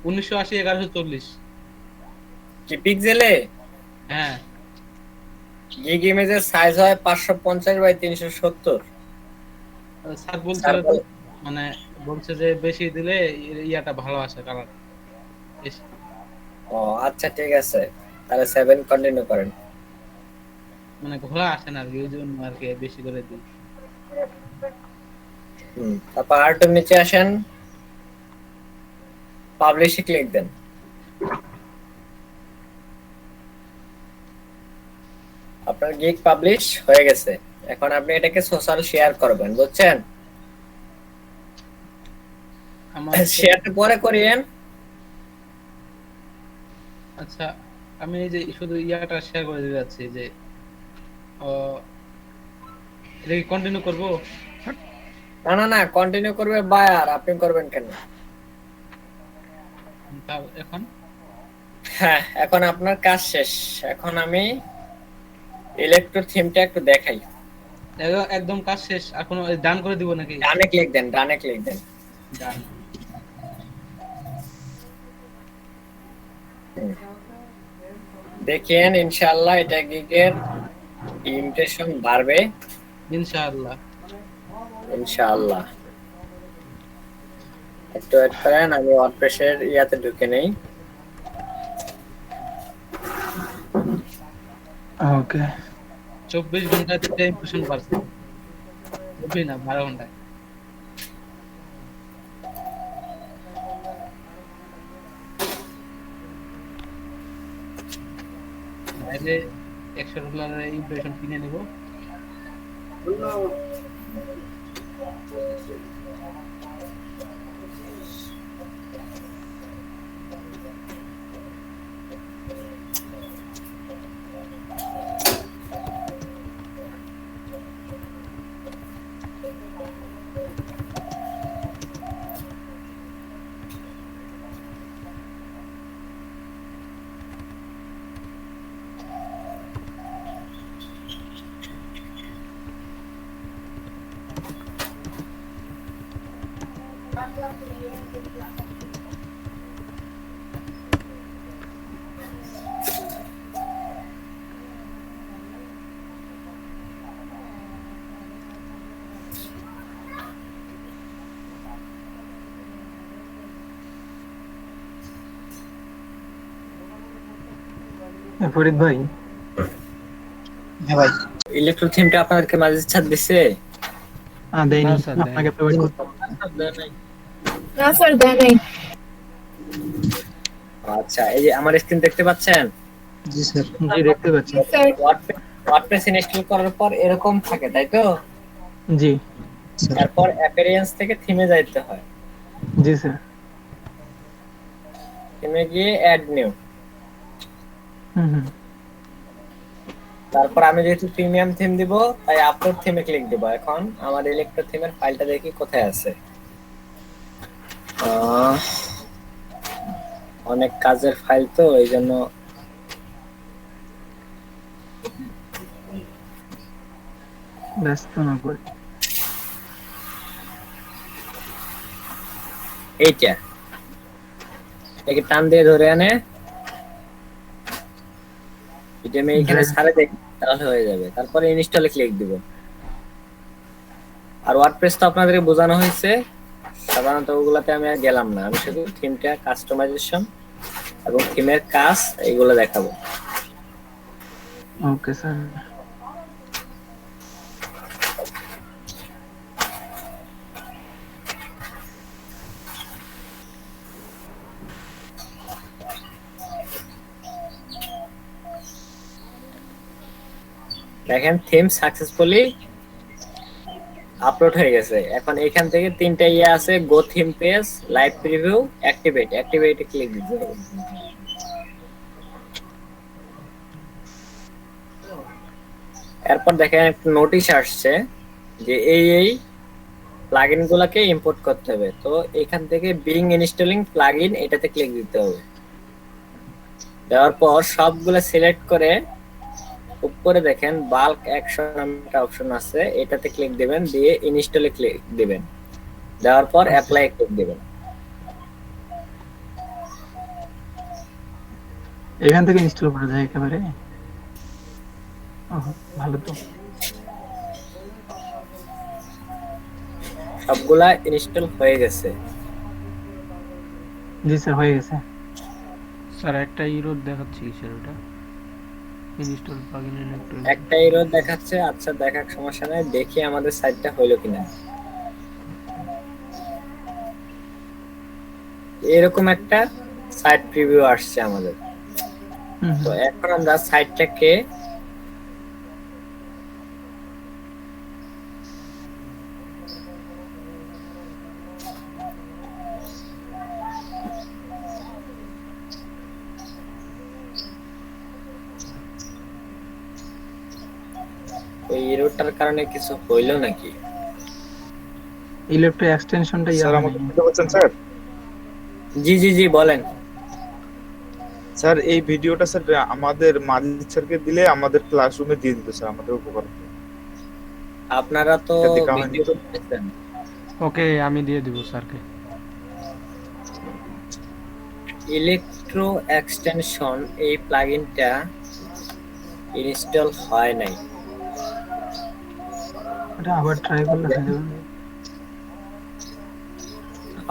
1980 x 1140। কি পিক্সেলে? হ্যাঁ, গিগ ইমেজের সাইজ হয় 550 বাই 370। স্যার বলছিল তো, মানে বলছে যে বেশি দিলে ইয়াটা ভালো আসে, কালার বেশি। ও আচ্ছা, ঠিক আছে, তাহলে 7 কন্টিনিউ করেন। মানে ঘোলা আসে না আর কি, ওই জন্য আর কি বেশি করে দিই। তারপর আর একটু নিচে আসেন, পাবলিশে ক্লিক দেন। আপনার গিগ পাবলিশ হয়ে গেছে। এখন আপনি এটাকে সোশ্যাল শেয়ার করবেন, বুঝছেন? আমার শেয়ারটা পরে করিয়েন। আচ্ছা, আমি এই যে শুধু ইয়াটা শেয়ার করে দিতে যাচ্ছি যে এটা কি কন্টিনিউ করব? না, কন্টিনিউ করবে বায়ার, আপনি করবেন কেন? তাও এখন হ্যাঁ, এখন আপনার কাজ শেষ। এখন আমি ইলেকট্রো থিমটা একটু দেখাই। একদম কাজ শেষ, আর কোনো ডান করে দিব নাকি? ডানে ক্লিক দেন। ডান। দেখেন ইনশাআল্লাহ এটা গিগের ইমপ্রেশন বাড়বে ইনশাআল্লাহ। একটু ওয়েট করেন, আমি ওয়ার্ডপ্রেসের ইয়াতে ঢুকে নেই। ওকে, 24 ঘন্টাতে ইমপ্রেশন বাড়ছে, 24 না 12 ঘন্টায়। বাইরে 100 ডলারের ইমপ্রেশন কিনে নেব। ফরিদ ভাই। হ্যাঁ ভাই, ইলেকট্রো থিমটা আপনাদেরকে মাঝে ছাড় দিছে? দেয়নি, না, স্যার, আপনাকে প্রোভাইড করতে না স্যার, দেয় নাই। আচ্ছা, এই যে আমার স্ক্রিন দেখতে পাচ্ছেন? জি স্যার। জি, দেখতে পাচ্ছি। স্যার, ওয়ার্ডপ্রেস ইনস্টল করার পর এরকম থাকে, তাই তো? জি তারপর অ্যাপিয়ারেন্স থেকে থিমে যাইতে হয়। জি স্যার। থিমে গিয়ে অ্যাড নিউ। হুম। তারপর আমি যেহেতু প্রিমিয়াম থিম দিব, তাই আপলোড থিমে ক্লিক দেব। এখন আমার ইলেকট্রো থিমের ফাইলটা দেখি কোথায় আছে। অনেক কাজের ফাইল তো, এই জন্য ব্যস্ত না করে এইটা এটাকে টান দিয়ে ধরে আনে, এটা আমি এখানে ছাড়ে দেই, তাহলে হয়ে যাবে। তারপরে ইনস্টলে ক্লিক দিব। আর ওয়ার্ডপ্রেস তো আপনাদেরকে বোঝানো হয়েছে, সাধারণত ওগুলাতে আমি আর গেলাম না। আমি শুধু থিমটা কাস্টমাইজেশন এবং থিমের কাজ এগুলো দেখাবো। Okay sir. দেখেন থিম সাকসেসফুলি আপলোড হয়ে গেছে। এখন এখান থেকে তিনটা ইয়ে আছে, go theme page, live preview, অ্যাক্টিভেটে ক্লিক দিতে হবে। এরপর দেখেন একটা নোটিশ আসছে যে এই প্লাগইন গুলাকে ইম্পোর্ট করতে হবে। তো এখান থেকে বিং ইনস্টলিং প্লাগইন এটাতে ক্লিক দিতে হবে। দেওয়ার পর সবগুলো সিলেক্ট করে উপরে দেখেন বাল্ক অ্যাকশন নামে একটা অপশন আছে, এটাতে ক্লিক দিবেন, দিয়ে ইনস্টলে ক্লিক দিবেন, দেওয়ার পর অ্যাপ্লাই ক্লিক দিবেন। এখান থেকে ইনস্টল করা যায় একেবারে? ভালো তো। সবগুলা ইনস্টল হয়ে গেছে। জি স্যার হয়ে গেছে। স্যার একটা ইরোড দেখাচ্ছে কিসের ওটা? ইনস্টল প্লাগইন একটা এরর দেখাচ্ছে। আচ্ছা দেখার সমস্যা নাই, দেখি আমাদের সাইটটা হইলো কিনা। এরকম একটা সাইট প্রিভিউ আসছে আমাদের। তো এখন আমরা সাইটটাকে ওই এররটার কারণে কিছু হইলো নাকি? ইলেকট্রো এক্সটেনশনটা স্যার আমাকে বুঝতে পারছেন স্যার? জি বলেন স্যার। এই ভিডিওটা স্যার আমাদের মাজিদ স্যারকে দিলে আমাদের ক্লাসরুমে দিয়ে দিত স্যার, আমাদের উপকার হতো। আপনারা তো দেখা হয়নি ভিডিও তো? দেখছেন। ওকে আমি দিয়ে দিব স্যারকে। ইলেকট্রো এক্সটেনশন এই প্লাগইনটা ইনস্টল হয় নাই। এটা আবার ট্রাই করলে হয়ে যাবে।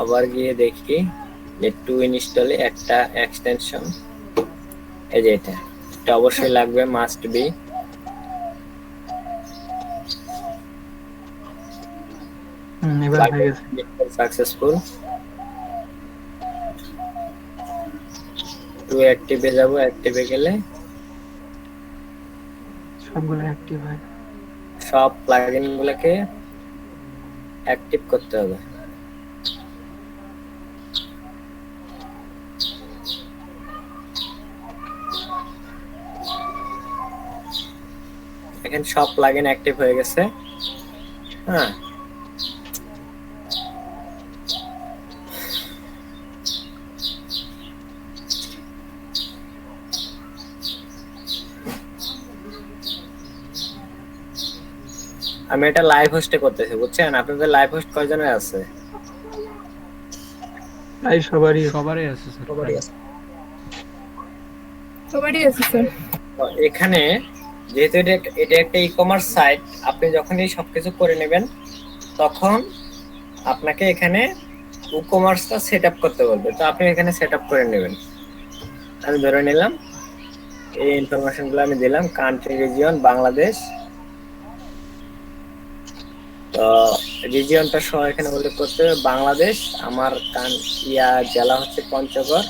আবার গিয়ে দেখি যে টু ইনস্টলে একটা এক্সটেনশন, এই যে এটা অবশ্যই লাগবে, মাস্ট বি। এবার হয়ে গেছে। সাকসেসফুল। টু অ্যাক্টিভে যাব, অ্যাক্টিভে গেলে সবগুলো অ্যাক্টিভ হয়। সব প্লাগইন গুলোকে অ্যাক্টিভ করতে হবে। এখন সব প্লাগইন অ্যাক্টিভ হয়ে গেছে। হ্যাঁ, আমি এটা লাইভ হোস্টে করতেছি, বুঝছেন? আপনাদের লাইভ হোস্ট কয়জনের আছে? প্রায় সবারই আছে স্যার। সবারই আছে স্যার। এখানে যেহেতু এটা একটা ই কমার্স সাইট, আপনি যখনই সবকিছু করে নেবেন তখন আপনাকে এখানে ই কমার্সটা সেট আপ করতে বলবে। তো আপনি এখানে সেট আপ করে নেবেন। আমি ধরে নিলাম এই ইনফরমেশনগুলো আমি দিলাম, কান্ট্রি রিজিয়ন বাংলাদেশ। তো রিজিয়নটা সহ এখানে উল্লেখ করতে হবে বাংলাদেশ। আমার জেলা হচ্ছে পঞ্চগড়।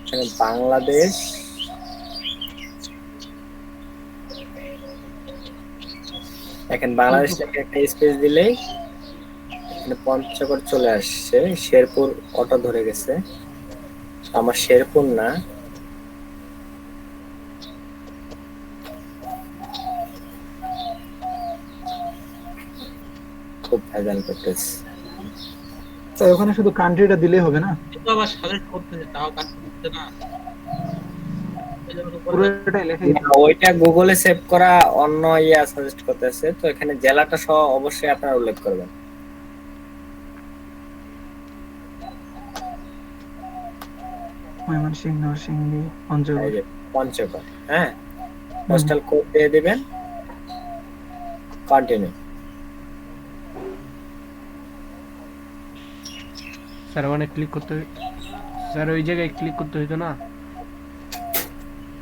এখানে বাংলাদেশ, এখন বাংলাদেশ থেকে একটা স্পেস দিলেই এখানে পঞ্চগড় চলে আসছে। শেরপুর অটো ধরে গেছে, আমার শেরপুর না। খুব ভেজাল করতেছে। তো ওখানে শুধু কান্ট্রিটা দিলেই হবে না? কিন্তু আবার সাজেস্ট করতে তাও কাজ করতে না। পুরোটাই লেখা ওইটা গুগলে সেভ করা অন্য সাজেস্ট করতেছে। তো এখানে জেলাটা সহ অবশ্যই আপনারা উল্লেখ করবেন। ময়মনসিংহ, নরসিংদী, পঞ্চগড়। পঞ্চগড়, হ্যাঁ। পোস্টাল কোড দিয়ে দিবেন, কন্টিনিউ। স্যার ওখানে ক্লিক করতে স্যার ওই জায়গায় ক্লিক করতে হইতো না?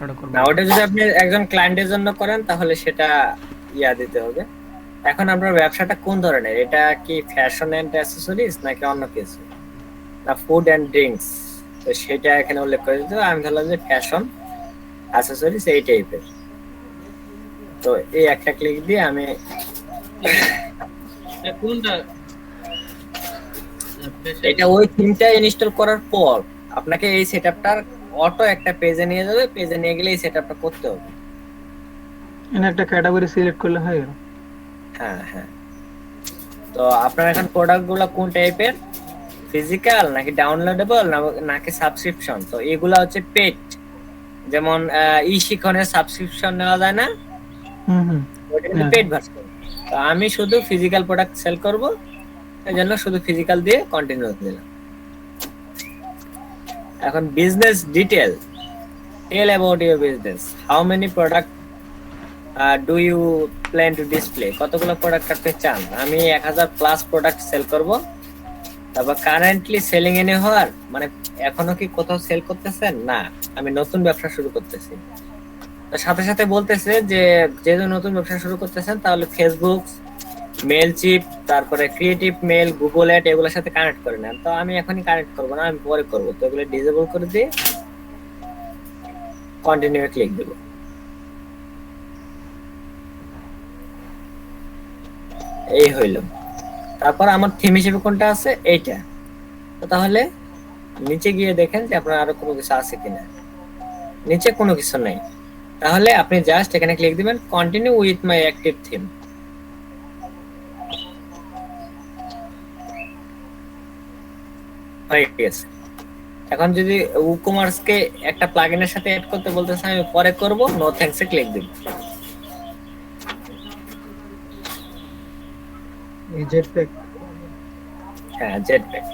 ওটা করব না, ওটা যদি আপনি একজন ক্লায়েন্টের জন্য করেন তাহলে সেটা দিতে হবে। এখন আপনার ব্যবসাটা কোন ধরনের? এটা কি ফ্যাশন এন্ড অ্যাকসেসরিজ নাকি অন্য কিছু, না ফুড এন্ড ড্রিঙ্কস? তো সেটা এখানে উল্লেখ করে দিতে হবে। আমি ধরলাম যে ফ্যাশন অ্যাকসেসরিজ এই টাইপের। তো এই একটা ক্লিক দিয়ে আমি কোনটা এটা ওই থিমটা ইনস্টল করার পর আপনাকে এই সেটআপটার অটো একটা পেজে নিয়ে যাবে। পেজে নিয়ে গেলে এই সেটআপটা করতে হবে। এখানে একটা ক্যাটাগরি সিলেক্ট করলে হয়ে গেল। হ্যাঁ হ্যাঁ। তো আপনার এখন প্রোডাক্টগুলো কোন টাইপের, ফিজিক্যাল নাকি ডাউনলোডেবল নাকি সাবস্ক্রিপশন? তো এগুলা হচ্ছে পেড, যেমন শিখনের সাবস্ক্রিপশন নেওয়া যায় না, হুম ওটা কিন্তু পেড ভার্সন। তো আমি শুধু ফিজিক্যাল প্রোডাক্ট সেল করব, এজন্য শুধু ফিজিক্যাল দিয়ে কন্টিনিউ দিলাম। এখন business detail, tell about your business, how many product do you plan to display? কতগুলো প্রোডাক্ট আপনি চান? আমি 1000 প্লাস প্রোডাক্ট সেল করব। তারপর কারেন্টলি সেলিং এনি হওয়ার, মানে এখনো কি কোথাও সেল করতেছেন? না, আমি নতুন ব্যবসা শুরু করতেছি। তো সাথে সাথে বলতেছে যে যেহেতু নতুন ব্যবসা শুরু করতেছেন তাহলে ফেসবুক, মেলচিপ, তারপরে ক্রিয়েটিভ মেল, গুগল অ্যাড এগুলোর সাথে কানেক্ট করে নেন। তো আমি এখনই কানেক্ট করব না, আমি পরে করব। তো এগুলো ডিসেবল করে দিয়ে কন্টিনিউ ক্লিক দেব। এই হইল। তারপর আমার থিম হিসেবে কোনটা আছে? এইটা। তো তাহলে নিচে গিয়ে দেখেন যে আপনার আরো কোনো কিছু আছে কিনা। নিচে কোনো কিছু নাই। তাহলে আপনি জাস্ট এখানে ক্লিক দিবেন continue with my active theme. হয়ে গেছে। এখন যদি WooCommerce কে একটা প্লাগইনের সাথে অ্যাড করতে বলতেছে, আমি পরে করব, নো থ্যাঙ্কস এ ক্লিক দিব। এই জেটপ্যাক। হ্যাঁ, জেটপ্যাক।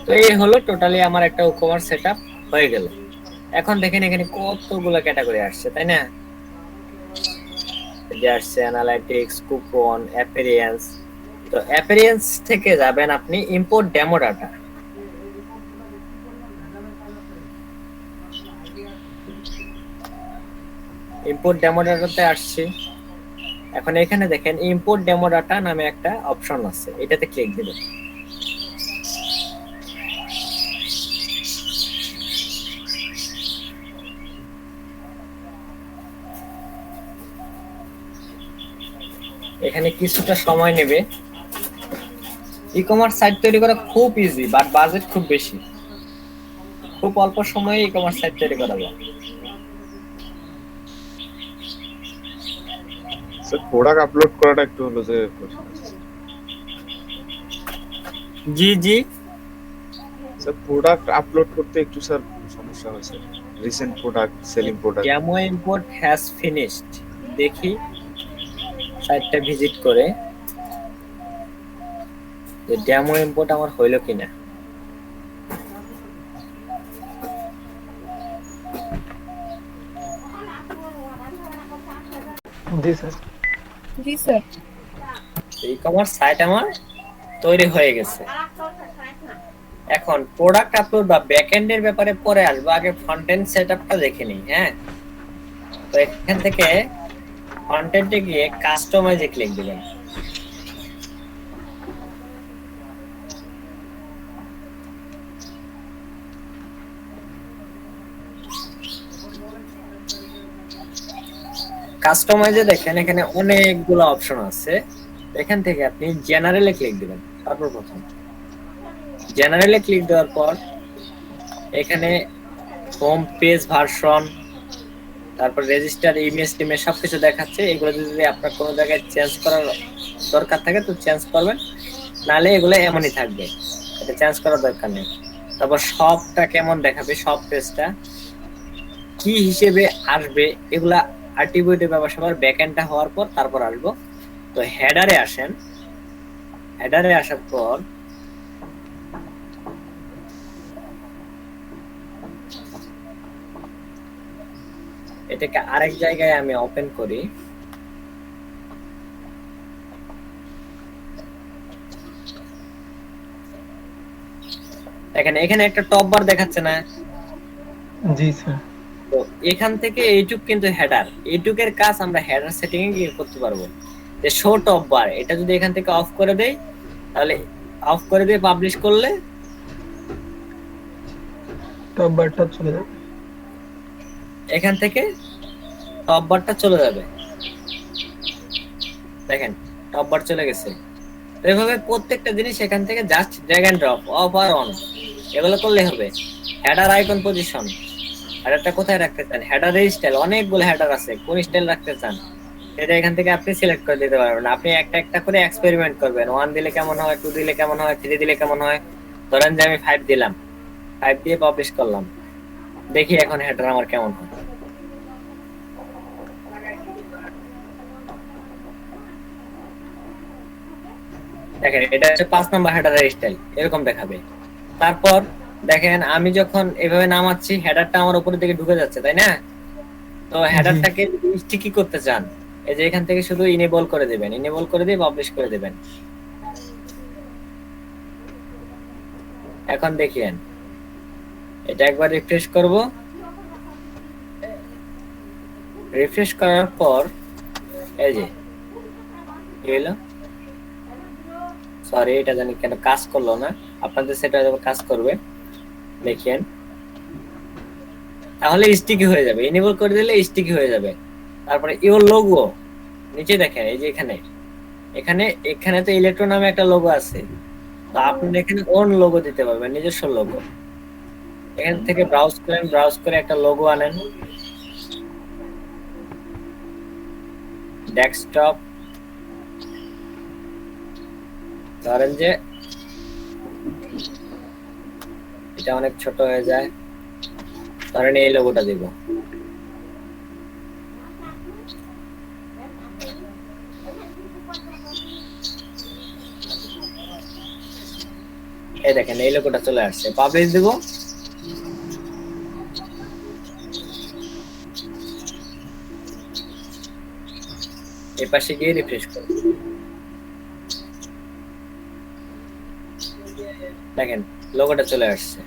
তো এই হলো টোটালি আমার একটা WooCommerce সেটআপ হয়ে গেল। এখন দেখেন এখানে কতগুলো ক্যাটাগরি আসছে, তাই না? যে আসছে অ্যানালাইটিক্স, কুপন, অ্যাপিয়ারেন্স। তো অ্যাপিয়ারেন্স থেকে যাবেন আপনি import demo data. Import demo ডাটাতে আসছি। এখন এখানে দেখেন ইম্পোর্ট ডেমো ডাটা নামে একটা অপশন আছে, এটাতে ক্লিক দিবেন। এখানে কিছুটা সময় নেবে। ই-কমার্স সাইট তৈরি করা খুব ইজি, বাট বাজেট খুব বেশি। খুব অল্প সময়ে ই-কমার্স সাইট তৈরি করা যায়। স্যার প্রোডাক্ট আপলোড করাটা একটু হলো যে জি জি স্যার প্রোডাক্ট আপলোড করতে একটু স্যার সমস্যা হয় sir. Recent product, selling product. Demo import has finished. দেখি সাইটটা ভিজিট করে যে ডেমো ইম্পোর্ট আমার হইলো কিনা। জি স্যার। জি স্যার। ই-কমার্স সাইট আমার তৈরি হয়ে গেছে। এখন প্রোডাক্ট আপলোড বা ব্যাকএন্ড এর ব্যাপারে পরে আসবো, আগে ফ্রন্ট এন্ড সেটআপটা দেখে নিই। হ্যাঁ, তো এখান থেকে ফ্রন্ট এন্ডে গিয়ে কাস্টমাইজে ক্লিক দিবেন। কাস্টমাইজে দেখেন এখানে অনেকগুলো অপশন আছে। এখান থেকে আপনি জেনারেলে ক্লিক দিবেন। সর্বপ্রথম জেনারেলে ক্লিক দেওয়ার পর এখানে হোম পেজ ভার্সন, তারপর রেজিস্টার ইমেজ টিমেজ সবকিছু দেখাচ্ছে। এগুলো যদি আপনার কোনো জায়গায় চেঞ্জ করার দরকার থাকে তো চেঞ্জ করবেন, নাহলে এগুলো এমনই থাকবে, এটা চেঞ্জ করার দরকার নেই। তারপর শপটা কেমন দেখাবে, শপ পেজটা কি হিসেবে আসবে, এগুলা আর্টিবিউটিভ ব্যবসার ব্যাকএন্ডটা হওয়ার পর তারপর আসবো। তো হেডারে আসেন। হেডারে আসার পর এটাকে আরেক জায়গায় আমি ওপেন করি। দেখেন এখানে একটা টপ বার দেখাচ্ছে না? জি স্যার। তো এখান থেকে এইটুক কিন্তু হেডার, এইটুকের কাজ আমরা হেডার সেটিং এ গিয়ে করতে পারবো। যে শো টপ বার, এটা যদি এখান থেকে অফ করে দেই, তাহলে অফ করে দিয়ে পাবলিশ করলে টপ বারটা চলে যাবে। এখান থেকে টপ বারটা চলে যাবে। দেখেন টপ বার চলে গেছে। তো এভাবে প্রত্যেকটা জিনিস এখান থেকে just drag and drop, off আর অন, এগুলো করলে হবে। হেডার আইকন পজিশন, হেডারটা কোথায় রাখতে চান, হেডার স্টাইল, অনেকগুলো হেডার আছে, কোন স্টাইল রাখতে চান এটা এখান থেকে আপনি সিলেক্ট করে দিতে পারবেন। আপনি একটা একটা করে এক্সপেরিমেন্ট করবেন, 1 দিলে কেমন হয়, 2 দিলে কেমন হয়, 3 দিলে কেমন হয়। ধরেন যে আমি 5 দিলাম, 5 দিয়ে পাবলিশ করলাম, দেখি এখন হেডার আমার কেমন হয়। দেখেন এটা হচ্ছে 5 নাম্বার হেডারের স্টাইল, এরকম দেখাবে। তারপর দেখেন আমি যখন এভাবে নামাচ্ছি, হেডারটা আমার উপরের দিকে ঢুকে যাচ্ছে, তাই না? তো হেডারটাকে স্টিকি করতে চান, এই যে এখান থেকে শুধু ইনেবল করে দিবেন, ইনেবল করে দিয়ে পাবলিশ করে দিবেন। এখন দেখিয়েন, এটা একবার রিফ্রেশ করব। রিফ্রেশ করার পর এই যে কি হলো, সরি এটা জানি কেন কাজ করলো না, আপনাদের সেটা যখন কাজ করবে দেখেন, তাহলে স্টিকি হয়ে যাবে। ইনেবল করে দিলে স্টিকি হয়ে যাবে। তারপরে ইওর লোগো নিচে দেখেন, এই যে এখানে এখানে এখানে তো ইলেকট্রো নামে একটা লোগো আছে, তো আপনি এখানে ওন লোগো দিতে পারবেন, নিজস্ব লোগো। এখান থেকে ব্রাউজ করেন, ব্রাউজ করে একটা লোগো আনেন, ডেস্কটপ, ধরেন যে এটা অনেক ছোট হয়ে যায়, ধরেন এই লোগোটা দিব। এই দেখেন এই লোগোটা চলে আসছে, পাবলিশ দিব। এই পাশে গিয়ে রিফ্রেশ করব, দেখেন লোগোটা চলে আসছে।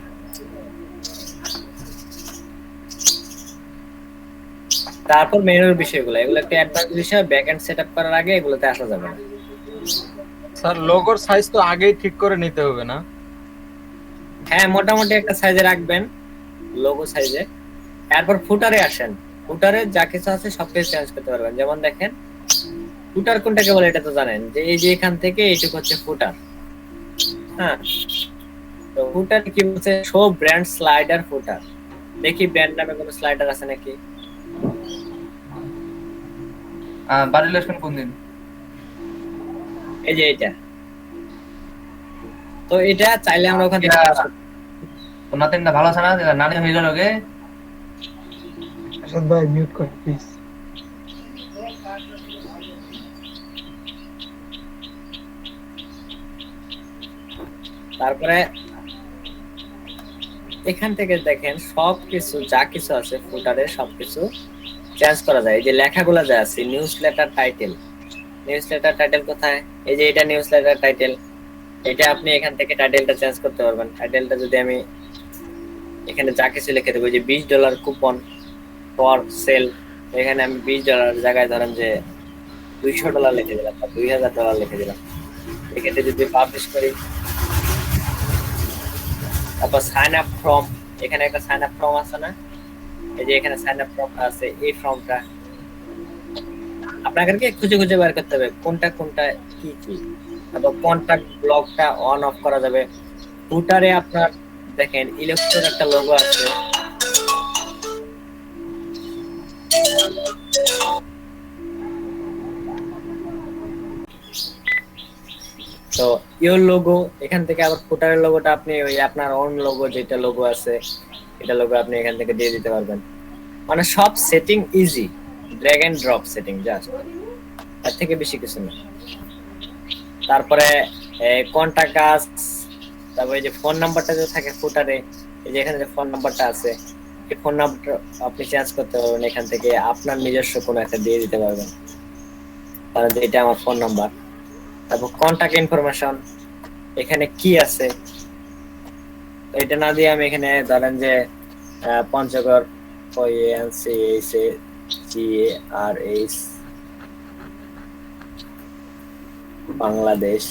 তারপর মেনুর বিষয়গুলো, এগুলো একটা অ্যাডভান্স বিষয়, ব্যাক এন্ড সেটআপ করার আগে এগুলোতে আসা যাবে না। স্যার লোগোর সাইজ তো আগেই ঠিক করে নিতে হবে না? হ্যাঁ, মোটামুটি একটা সাইজে রাখবেন, লোগো সাইজে। এরপর ফুটারে আসেন, ফুটারে যা কিছু আছে সবকিছু চেঞ্জ করতে পারবেন। যেমন দেখেন ফুটার কোনটাকে বলে এটা তো জানেন, যে এই যে এখান থেকে এইটুকু হচ্ছে ফুটার। হ্যাঁ, তো ফুটার কি বলছে, শো ব্র্যান্ড স্লাইডার ফুটার। দেখি ব্র্যান্ড নামে কোনো স্লাইডার আছে নাকি। বাড়ির লেসন কোন দিন? এই যে এটা, তো এটা চাইলে আমরা ওখান থেকে নাতিনটা ভালো আছে না? নানি হয়ে গেল গে। আসাদ ভাই মিউট কর প্লিজ। তারপরে এখান থেকে দেখেন সবকিছু যা কিছু আছে ফুটারে সবকিছু চেঞ্জ করা যায়। এই যে লেখাগুলো যা আছে, news letter title, news letter title কোথায়, এই যে এটা নিউজ লেটার টাইটেল, এটা আপনি এখান থেকে টাইটেলটা চেঞ্জ করতে পারবেন। টাইটেলটা যদি আমি এখানে যা কিছু লিখে দেবো, যে $20 কুপন ফর সেল, এখানে আমি $20 জায়গায় ধরেন যে $200 লিখে দিলাম বা $2000 লিখে দিলাম। এক্ষেত্রে যদি পাবলিশ করি, তারপর সাইন আপ ফর্ম, এখানে একটা সাইন আপ ফর্ম আছে না, এই যে এখানে সাইন আপ ফর্ম আছে, এই ফর্মটা আপনাকে খুঁজে খুঁজে বের করতে হবে কোনটা কোনটা কি কি। তারপর কন্টাক্ট ব্লকটা অন অফ করা যাবে। ফুটারে আপনার দেখেন ইলেকট্রন একটা লোগো আছে, তো ইওর লোগো, এখান থেকে আবার ফুটারের লোগোটা আপনি ওই আপনার অন লোগো যেটা লোগো আছে এটা লোগো আপনি এখান থেকে দিয়ে দিতে পারবেন। মানে সব setting easy, drag and drop setting, just এর থেকে বেশি কিছু না। তারপরে কন্টাক্ট আস, তারপরে যে ফোন নাম্বারটা যে থাকে ফুটারে, এই যে এখানে যে ফোন নাম্বারটা আছে, এই ফোন নাম্বারটা আপনি চেঞ্জ করতে পারবেন, এখান থেকে আপনার নিজস্ব কোনো একটা দিয়ে দিতে পারবেন, কারণ এটা আমার ফোন নাম্বার। তারপর কন্টাক্ট ইনফরমেশন, এখানে কি আছে এটা না দিয়ে আমি এখানে ধরেন যে পঞ্চগড় GARH বাংলাদেশ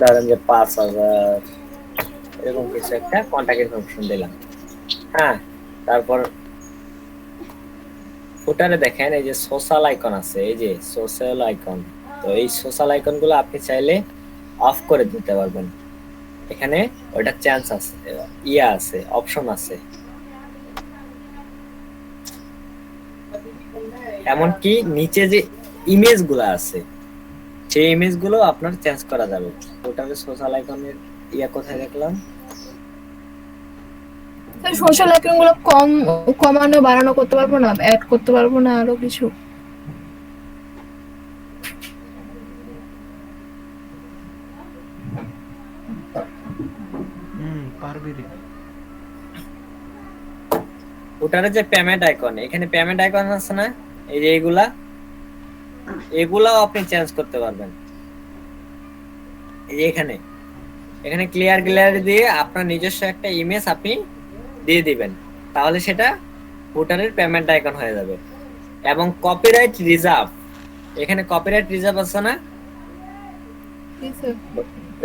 ধরেন যে 5,000 এরকম কিছু একটা কন্টাক্ট ইনফরমেশন দিলাম। হ্যাঁ, তারপর ফুটারে দেখেন এই যে সোশ্যাল আইকন আছে, এই যে সোশ্যাল আইকন। তো এই সোশ্যাল আইকন গুলো আপনি চাইলে অফ করে দিতে পারবেন। এখানে ওটা চান্স আছে, আছে, অপশন আছে। এমনকি নিচে যে ইমেজ গুলো আছে সেই ইমেজ গুলো আপনার চেঞ্জ করা যাবে। ওটাকে সোশ্যাল আইকনের কোথায় দেখলাম? সোশ্যাল আইকন গুলো কমানো বাড়ানো করতে পারবো না, অ্যাড করতে পারবো না আরো কিছু? পারবি রে। ওটারে যে পেমেন্ট আইকন, এখানে পেমেন্ট আইকন আছে না, এই যে এগুলাও আপনি চেঞ্জ করতে পারবেন। এই যে এখানে ক্লিয়ার দিয়ে আপনার নিজস্ব একটা ইমেজ আপনি দিয়ে দিবেন, তাহলে সেটা ফুটারের পেমেন্ট আইকন হয়ে যাবে। এবং কপিরাইট রিজার্ভ, এখানে কপিরাইট রিজার্ভ আছে না,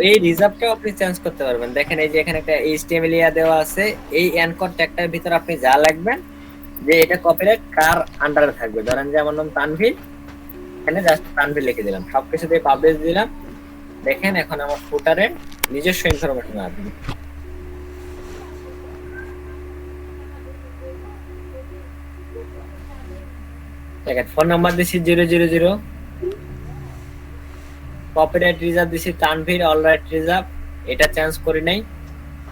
এই রিজার্ভটাও আপনি চেঞ্জ করতে পারবেন। দেখেন এই যে এখানে একটা HTML দেওয়া আছে, এই এনকোড ট্যাগটার ভিতর আপনি যা লিখবেন যে এটা কপিরাইট কার আন্ডারে থাকবে। ধরেন যে আমার নাম তানভীর, এখানে জাস্ট তানভীর লিখে দিলাম, সবকিছু দিয়ে পাবলিশ দিলাম। দেখেন এখন আমার ফুটারে নিজস্ব ইনফরমেশন আসবে। দেখেন ফোন নাম্বার দিছি 000, কপিরাইট রিজার্ভ দিছি তানভীর, অলরাইট রিজার্ভ, এটা চেঞ্জ করি নাই।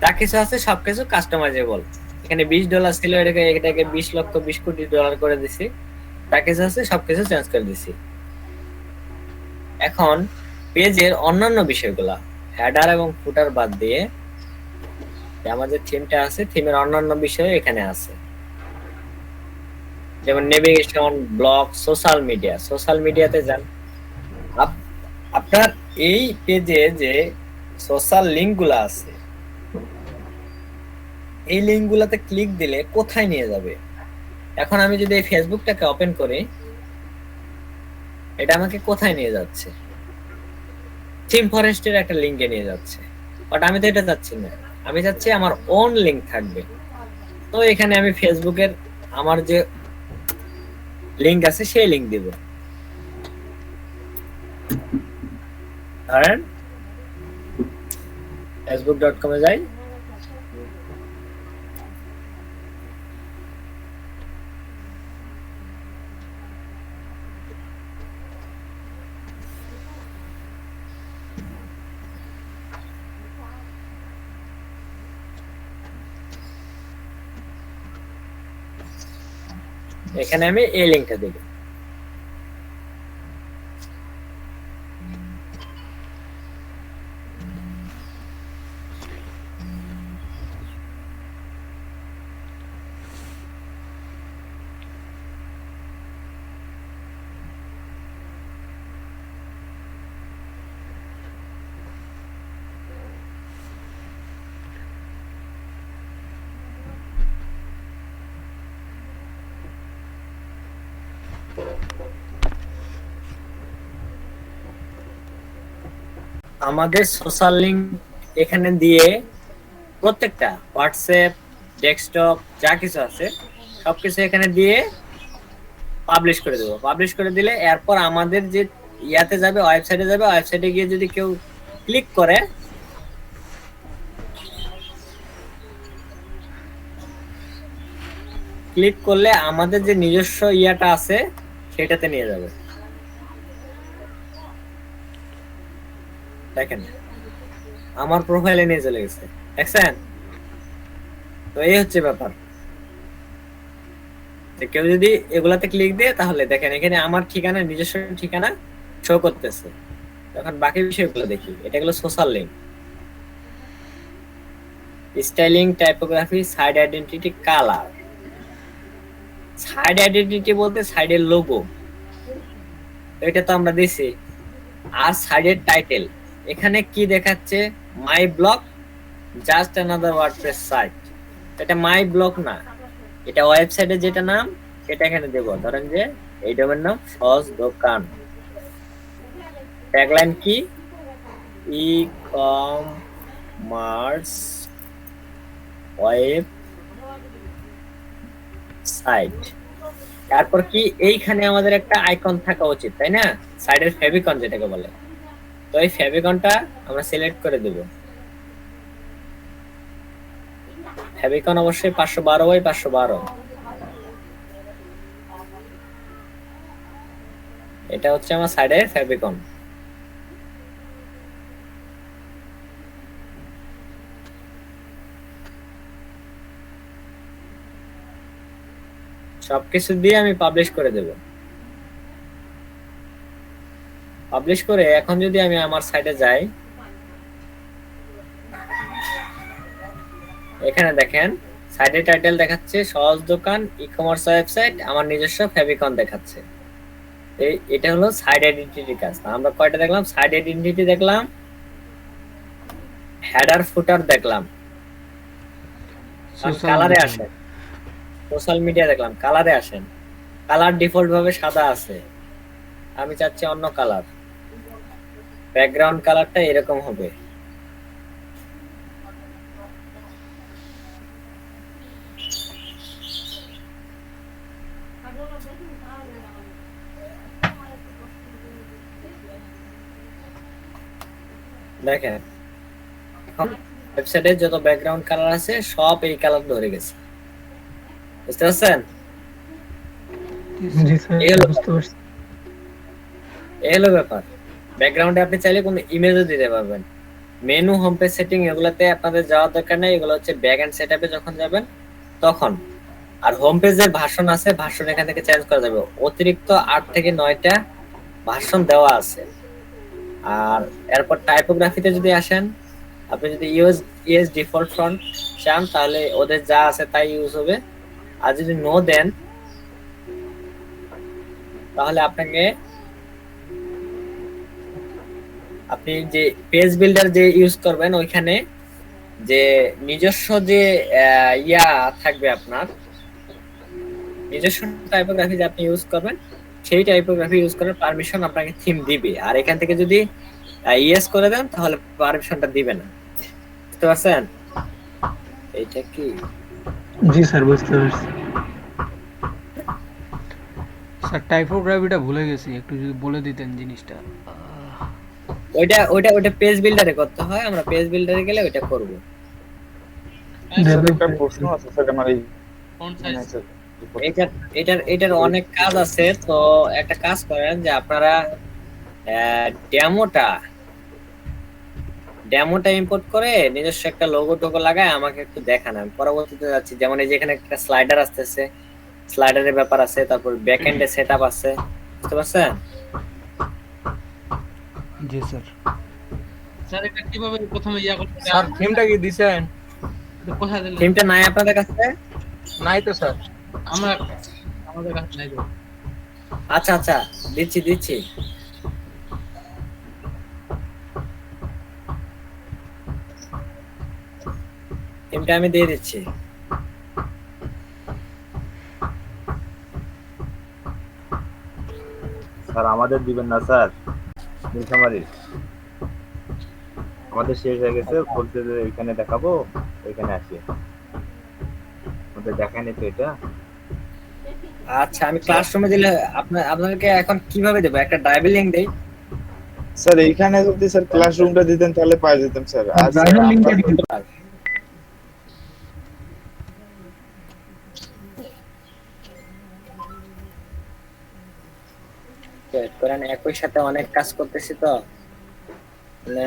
যা কিছু আছে সবকিছু কাস্টমাইজেবল। এখানে $20 ছিল, এটাকে 20 লক্ষ 20 কোটি ডলার করে দিছি। যা কিছু আছে সবকিছু চেঞ্জ করে দিছি। এখন পেজের অন্যান্য বিষয়গুলা, হেডার এবং ফুটার বাদ দিয়ে আমাদের থিমটা আছে, থিমের অন্যান্য বিষয় এখানে আছে, যেমন নেভিগেশন, ব্লগ, সোশ্যাল মিডিয়াতে যান। আপনার এই পেজে যে সোশ্যাল লিঙ্কগুলো আছে, এই লিঙ্কগুলোতে ক্লিক দিলে কোথায় নিয়ে যাবে? এখন আমি যদি এই ফেসবুকটাকে ওপেন করি, এটা আমাকে কোথায় নিয়ে যাচ্ছে? থিম ফরেস্টের একটা লিঙ্কে নিয়ে যাচ্ছে, বাট আমি তো এটা চাচ্ছি না। আমি চাচ্ছি আমার ওন লিঙ্ক থাকবে। তো এখানে আমি ফেসবুকের আমার যে লিঙ্ক আছে সেই লিঙ্ক দিব। ধরেন facebook.com এ যাই, এখানে আমি এই লিঙ্কটা দেব। আমাদের সোশ্যাল লিঙ্ক এখানে দিয়ে প্রত্যেকটা হোয়াটসঅ্যাপ, ডেস্কটপ যা কিছু আছে সবকিছু এখানে দিয়ে পাবলিশ করে দেবো। পাবলিশ করে দিলে এরপর আমাদের যে ইয়াতে যাবে, ওয়েবসাইটে যাবে, ওয়েবসাইটে গিয়ে যদি কেউ ক্লিক করে, ক্লিক করলে আমাদের যে নিজস্ব ইয়াটা আছে সেটাতে নিয়ে যাবে। দেখেন আমার প্রোফাইলে নিয়ে চলে গেছে, দেখছেন? তো এই হচ্ছে ব্যাপার। কেউ যদি এগুলাতে ক্লিক দিয়ে, তাহলে দেখেন এখানে আমার ঠিকানা, নিজস্ব ঠিকানা শো করতেছে। তখন বাকি বিষয়গুলো দেখি, এটা হলো social link, styling, typography, side identity, colour. Side identity বলতে সাইডের লোগো, এটা তো আমরা দিছি। আর সাইডের টাইটেল, এখানে কি দেখাচ্ছে? My blog just another WordPress site. এটা মাই ব্লগ না, এটা ওয়েবসাইটে যেটা নাম সেটা এখানে দেব। ধরেন যে এই ডোমেন নাম সহজ দোকান, ট্যাগলাইন কি ই কমার্স ওয়েব সাইট। তারপর কি এইখানে আমাদের একটা আইকন থাকা উচিত, তাই না? সাইডের ফেভিকন যেটাকে বলে। তো এই ফেভিকনটা আমরা সিলেক্ট করে দেব। ফেভিকন অবশ্যই 512/512। এটা হচ্ছে আমার সাইডের ফেভিকন। সবকিছু দিয়ে আমি পাবলিশ করে দেব। পাবলিশ করে এখন যদি আমি আমার সাইটে যাই, এখানে দেখেন সাইটের টাইটেল দেখাচ্ছে সহজ দোকান ই কমার্স ওয়েবসাইট, আমার নিজস্ব ফেভিকন দেখাচ্ছে। এটা হলো সাইড আইডেন্টিটি কাজ। আমরা কয়টা দেখলাম? সাইড আইডেন্টিটি দেখলাম, হেডার ফুটার দেখলাম, কালারে আসেন, সোশ্যাল মিডিয়া দেখলাম, কালারে আসেন। কালার ডিফল্ট ভাবে সাদা আছে, আমি চাচ্ছি অন্য কালার। ব্যাকগ্রাউন্ড কালারটা এরকম হবে। দেখেন এখন ওয়েবসাইটে যত ব্যাকগ্রাউন্ড কালার আছে সব এই কালার ধরে গেছে, বুঝতে পারছেন? জি স্যার, বুঝতে পারছি। এই হলো ব্যাপার। ব্যাকগ্রাউন্ডে আপনি চাইলে কোনো ইমেজও দিতে পারবেন। মেনু, হোম পেজ সেটিং এগুলাতে আপনাদের যাওয়ার দরকার নেই, এগুলো হচ্ছে ব্যাক এন্ড সেটআপে যখন যাবেন তখন। আর হোম পেজের ভার্সন আছে, ভার্সন এখান থেকে চেঞ্জ করা যাবে। অতিরিক্ত 8 থেকে 9টা ভার্সন দেওয়া আছে। আর এরপর টাইপোগ্রাফিতে যদি আসেন, আপনি যদি ইউএস ডিফল্ট ফন্ট চান তাহলে ওদের যা আছে তাই ইউজ হবে। আর যদি নো দেন তাহলে আপনি যে পেজ বিল্ডার যে ইউজ করবেন ওইখানে যে নিজস্ব যে ইয়া থাকবে, আপনার নিজস্ব টাইপোগ্রাফি যে আপনি ইউজ করবেন সেই টাইপোগ্রাফি ইউজ করার পারমিশন আপনাকে থিম দিবে। আর এখান থেকে যদি ইয়েস করে দেন তাহলে পারমিশনটা দিবে না, বুঝতে পারছেন? এইটা কি? জি স্যার, বুঝতে পারছি। স্যার টাইপোগ্রাফিটা ভুলে গেছি, একটু যদি বলে দিতেন জিনিসটা। ওইটা পেজ বিল্ডারে করতে হয়, আমরা পেজ বিল্ডারে গেলে ওইটা করব। একটা প্রশ্ন আছে স্যার আমার এই এটার অনেক কাজ আছে। তো একটা কাজ করেন যে আপনারা ডেমোটা ইম্পোর্ট করে নিজস্ব একটা লোগো টোগো লাগায় আমাকে একটু দেখান, আমি পরবর্তীতে যাচ্ছি। যেমন এই যে এখানে একটা স্লাইডার আসতেছে, স্লাইডারের ব্যাপার আছে, তারপর ব্যাক এন্ডে সেটআপ আছে, বুঝতে পারছেন? জি স্যার। স্যার এটা কিভাবে প্রথমে ইয়া করতে হবে? স্যার থিমটা কি দিছেন? এটা কোথায় দিলেন? থিমটা নাই আপনাদের কাছে? নাই তো স্যার। আমাদের কাছে নাই তো। আচ্ছা আচ্ছা, দিচ্ছি। থিমটা আমি দিয়ে দিচ্ছি। স্যার আমাদের দিবেন না স্যার, নীলফামারীর আমাদের শেষ হয়ে গেছে, বলতে যে এখানে দেখাবো, এখানে আসি আমাদের দেখায়নি তো এটা। আচ্ছা, আমি ক্লাসরুমে দিলে আপনাদেরকে এখন কিভাবে দেবো? একটা ড্রাইভ লিংক দেই স্যার। এইখানে যদি স্যার ক্লাসরুমটা দিতেন তাহলে পাই যেতাম স্যার। আর ড্রাইভার লিংকটা দিতে করেন, একই সাথে অনেক কাজ করতেছি তো মানে